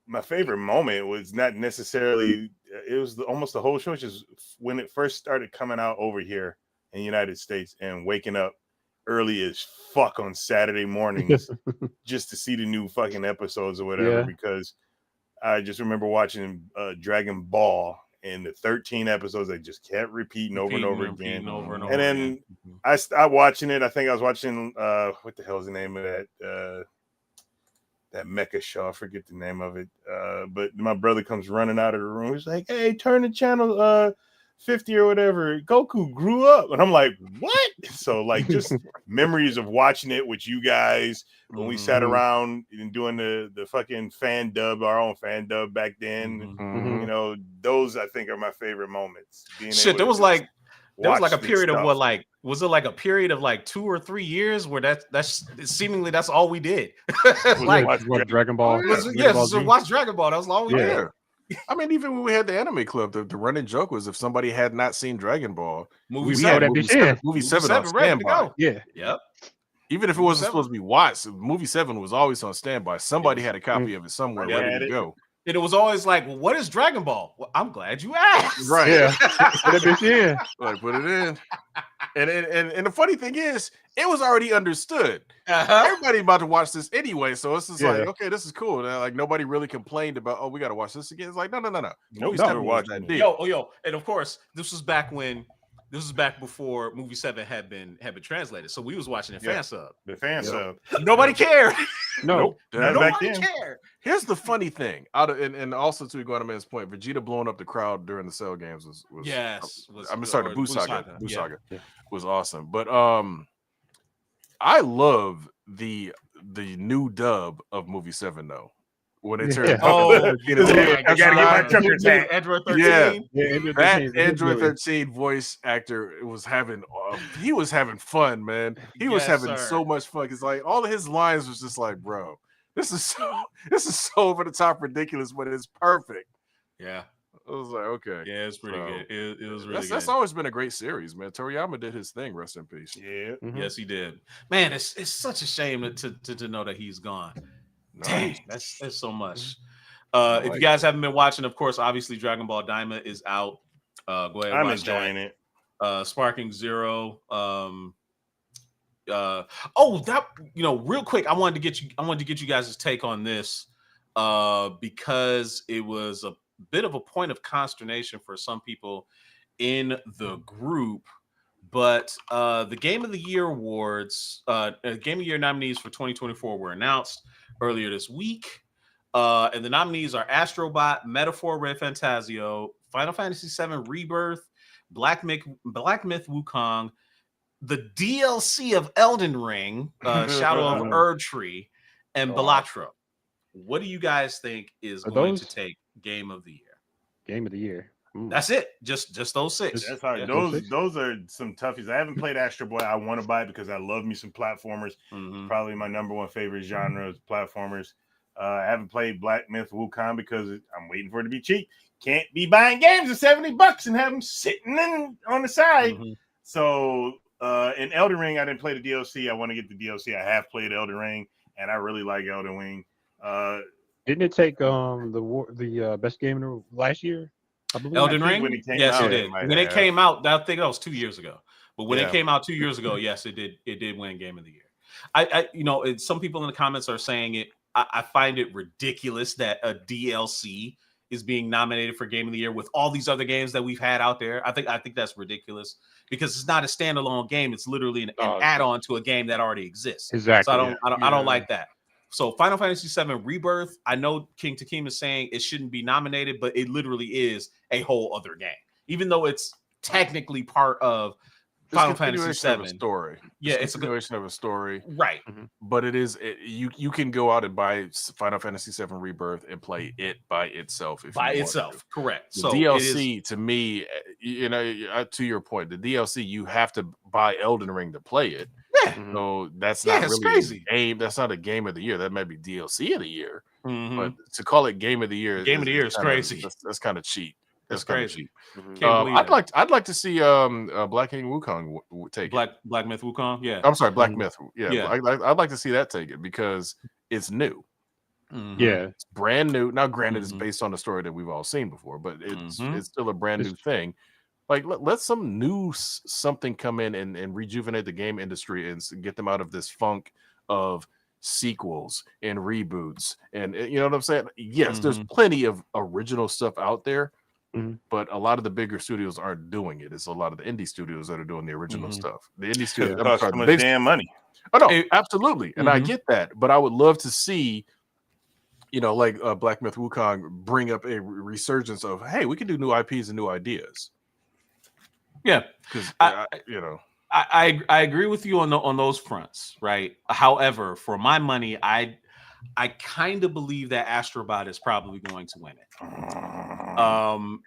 my favorite moment was not necessarily. It was almost the whole show, just when it first started coming out over here in the United States and waking up early as fuck on Saturday mornings just to see the new fucking episodes or whatever. Yeah. Because I just remember watching Dragon Ball and the 13 episodes they just kept repeating over and over again. And then I stopped watching it. I think I was watching what the hell is the name of that mecha show? I forget the name of it. But my brother comes running out of the room. He's like, "Hey, turn to channel 50 or whatever. Goku grew up." And I'm like, "What?" So just memories of watching it with you guys when we sat around and doing the fucking fan dub, our own fan dub back then. Mhm. You know, those I think are my favorite moments. Shit, there was like a period of what, was it like a period of 2 or 3 years where that's seemingly that's all we did. What Dragon Ball? Dragon Ball Z? Watch Dragon Ball. That was all we did. I mean, even when we had the anime club, the running joke was if somebody had not seen Dragon Ball, Movie We seven. had movie seven on ready to standby. go. Yeah. Yep. Even if it wasn't supposed to be watched, movie 7 was always on standby. Somebody had a copy of it somewhere Yeah, ready to go. And it was always like, well, what is Dragon Ball? Well, I'm glad you asked. Right. Yeah. That bitch in. Like put it in. And the funny thing is, it was already understood. Uh-huh. Everybody about to watch this anyway, so it's just Yeah. like, okay, this is cool. Now, nobody really complained about, oh, we got to watch this again. It's like, no. Nobody's Movie ever 7 was watched that it. deep. Yo, and of course, this was back when This was back before Movie 7 had been translated. So we was watching it fan sub. The fan sub. Nobody cared. No, Nope. Not Nobody back then. cared. Here's the funny thing. And also to Guanaman's point, Vegeta blowing up the crowd during the Cell games was Yes. I'm sorry, the or Buu Buu Saga. Saga, Buu yeah. Saga was awesome. But I love the new dub of movie 7 though. When they turn Oh, I gotta get my trucker tag. Android 13. Yeah. That Android 13 voice actor was having he was having fun, man. He was Yes, having sir. so much fun. It's like all of his lines was just like, bro, this is so over the top ridiculous, but it's perfect. Yeah. I was like, okay. Yeah, it's pretty So, good. It was really That's good. always been a great series, man. Toriyama did his thing. Rest in peace. Yeah. Yes, he did. Man, it's such a shame to know that he's gone. Dang, that's so much. If you guys haven't been watching, of course, obviously Dragon Ball Daima is out. Go ahead, I'm watch enjoying that. it. Sparking Zero. Real quick, I wanted to get you guys' take on this because it was a bit of a point of consternation for some people in the group. But the Game of the Year awards, Game of the Year nominees for 2024 were announced earlier this week. And the nominees are Astrobot, Metaphor Red Fantasio, Final Fantasy VII Rebirth, Black Myth Wukong, the DLC of Elden Ring, Shadow of Erdtree, and Balatro. What do you guys think is going to take Game of the Year? Game of the Year. That's it. Just those 6. That's hard. Yeah. Those are some toughies. I haven't played Astro Boy. I want to buy it because I love me some platformers. Mhm. Probably my number one favorite genre is platformers. I haven't played Black Myth Wukong because I'm waiting for it to be cheap. Can't be buying games at $70 and have them sitting on the side. Mhm. So in Elden Ring, I didn't play the DLC. I want to get the DLC. I have played Elden Ring, and I really like Elden Ring. Didn't it take the best game of last year? I believe. Elden I think Ring? when it came Yes, out, it did. it might When it have. came out, I think that was 2 years ago. But when Yeah. it came out 2 years ago, yes, it did. It did win Game of the Year. Some people in the comments are saying it. I find it ridiculous that a DLC is being nominated for Game of the Year with all these other games that we've had out there. I think that's ridiculous because it's not a standalone game. It's literally an add-on to a game that already exists. Exactly. So I don't like that. So Final Fantasy VII Rebirth, I know King Takim is saying it shouldn't be nominated, but it literally is a whole other game, even though it's technically part of Final Fantasy VII. Story. Yeah, it's a continuation of a story, right? But you can go out and buy Final Fantasy VII Rebirth and play it by itself. Correct. The So DLC to me, to your point, the DLC you have to buy Elden Ring to play it. Yeah. So that's not really crazy. a game. That's not a Game of the Year. That might be DLC of the year. Mhm. But to call it Game of the Year, is crazy. That's kind of cheap. That's crazy. I'd like to see Black King Wukong take it. Black Myth Wukong. Yeah. I'm sorry, Black Myth. Yeah. Yeah. I'd like to see that take it because it's new. Mhm. Yeah. It's brand new. Now, granted, it's based on a story that we've all seen before, but it's still a brand new thing. Like let some new something come in and rejuvenate the game industry and get them out of this funk of sequels and reboots. And you know what I'm saying? Yes, there's plenty of original stuff out there, but a lot of the bigger studios aren't doing it. It's a lot of the indie studios that are doing the original stuff. The indie studios cost so much damn money. Oh no, absolutely, and I get that, but I would love to see, like Black Myth Wukong bring up a resurgence of, hey, we can do new IPs and new ideas. Yeah, because I agree with you on those fronts, right? However, for my money, I kind of believe that Astrobot is probably going to win it.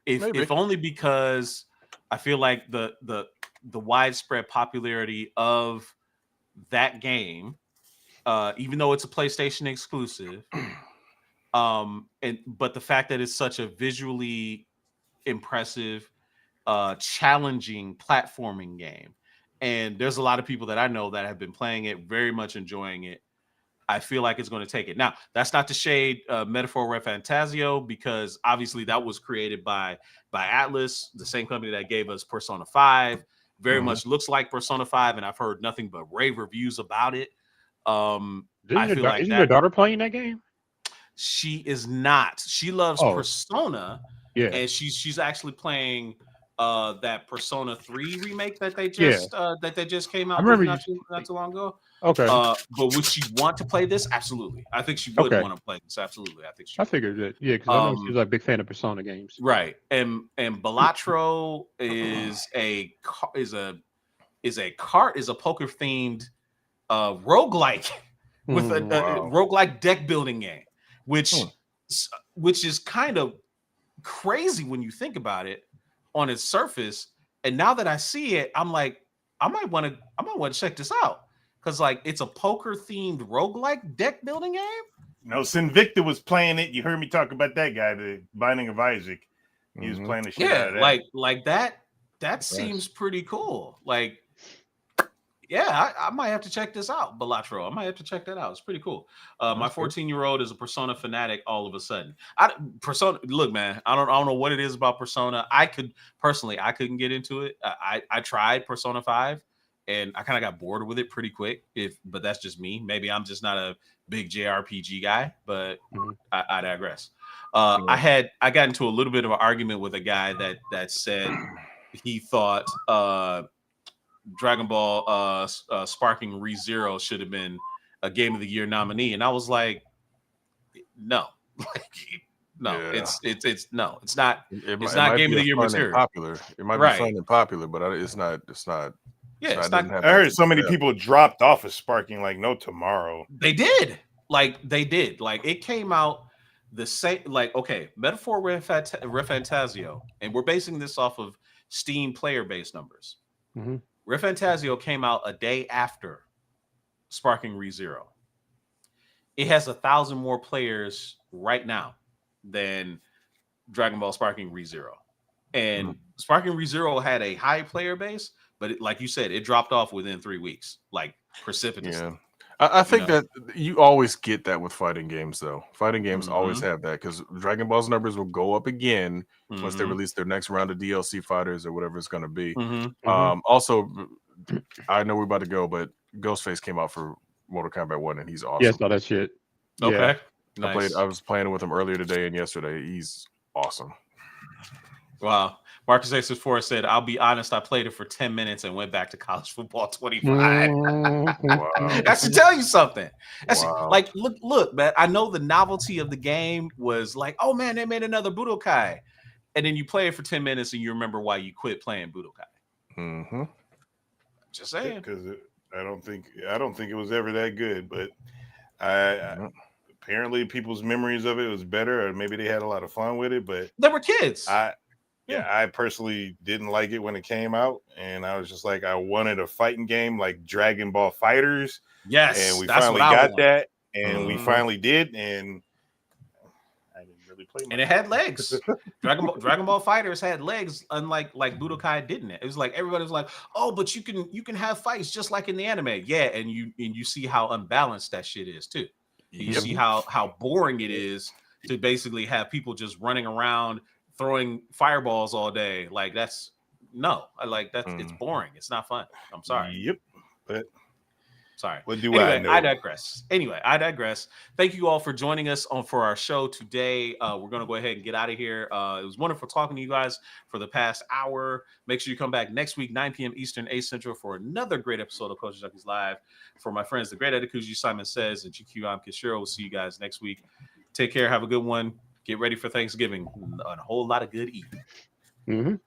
If only because I feel like the widespread popularity of that game, even though it's a PlayStation exclusive, but the fact that it's such a visually impressive, challenging platforming game, and there's a lot of people that I know that have been playing it, very much enjoying it. I feel like it's going to take it. Now, that's not to shade Metaphor Red Fantasio, because obviously that was created by Atlas, the same company that gave us Persona 5. Very much looks like Persona 5, and I've heard nothing but rave reviews about it. Isn't your daughter playing that game? She is not. She loves Persona, yeah, and she's actually playing that Persona 3 remake that they just came out I remember not too long ago. Okay. But would she want to play this? Absolutely. I think she would want to play this. Absolutely. I think she I would. figured that. Yeah, because I know she's like a big fan of Persona games. Right. And Balatro is a poker themed roguelike with a roguelike deck building game, which is kind of crazy when you think about it on its surface. And now that I see it, I'm like, I might want to check this out, because like it's a poker themed roguelike deck building game. No, Sinvicta was playing it. You heard me talk about that guy, the Binding of Isaac. He was playing the shit out of that. Like that seems pretty cool. Like, yeah, I might have to check this out. Balatro, I might have to check that out. It's pretty cool. My 14-year-old is a Persona fanatic all of a sudden. Look, man, I don't know what it is about Persona. I couldn't get into it. I tried Persona 5 and I kind of got bored with it pretty quick. But that's just me. Maybe I'm just not a big JRPG guy, but I digress. I got into a little bit of an argument with a guy that said he thought Dragon Ball Sparking ReZero should have been a Game of the Year nominee, and I was like, no, it's not. It's not Game of the Year material. Popular. It might be fun and popular, but it's not. Yeah, it's not. I heard so many people dropped off of Sparking like no tomorrow. They did. Like it came out the same. Like, okay, Metaphor Refantasio, and we're basing this off of Steam player base numbers. Refantasio came out a day after Sparking ReZero. It has 1,000 more players right now than Dragon Ball Sparking ReZero. And Sparking ReZero had a high player base, but like you said, it dropped off within 3 weeks, like precipitously. Yeah. I think that you always get that with fighting games, though. Fighting games always have that, because Dragon Ball's numbers will go up again once they release their next round of DLC fighters or whatever it's going to be. Also, I know we're about to go, but Ghostface came out for Mortal Kombat 1, and he's awesome. Yes, all that shit. Okay. Yeah. Nice. I was playing with him earlier today and yesterday. He's awesome. Wow. Marcus Aces4 said, I'll be honest, I played it for 10 minutes and went back to college football 25. Wow. That should tell you something. Like, look, man, I know the novelty of the game was like, oh man, they made another Budokai. And then you play it for 10 minutes and you remember why you quit playing Budokai. Just saying. Because I don't think it was ever that good, but apparently people's memories of it was better, or maybe they had a lot of fun with it, but they were kids. I personally didn't like it when it came out, and I was just like, I wanted a fighting game like Dragon Ball Fighters. Yes, and we finally got that, and we finally did, and I didn't really play much. And it had legs. Dragon Ball Fighters had legs, unlike Budokai didn't. It was like everybody was like, oh, but you can have fights just like in the anime. Yeah, and you see how unbalanced that shit is too. You see how boring it is to basically have people just running around throwing fireballs all day. Like it's boring. It's not fun. I'm sorry. Yep. But sorry. What do I know? I digress. Thank you all for joining us for our show today. We're going to go ahead and get out of here. It was wonderful talking to you guys for the past hour. Make sure you come back next week, 9 p.m. Eastern, 8 Central, for another great episode of Culture Junkies Live. For my friends, the great Edikuji, Simon Says, and GQ, I'm Kishiro. We'll see you guys next week. Take care. Have a good one. Get ready for Thanksgiving and a whole lot of good eating.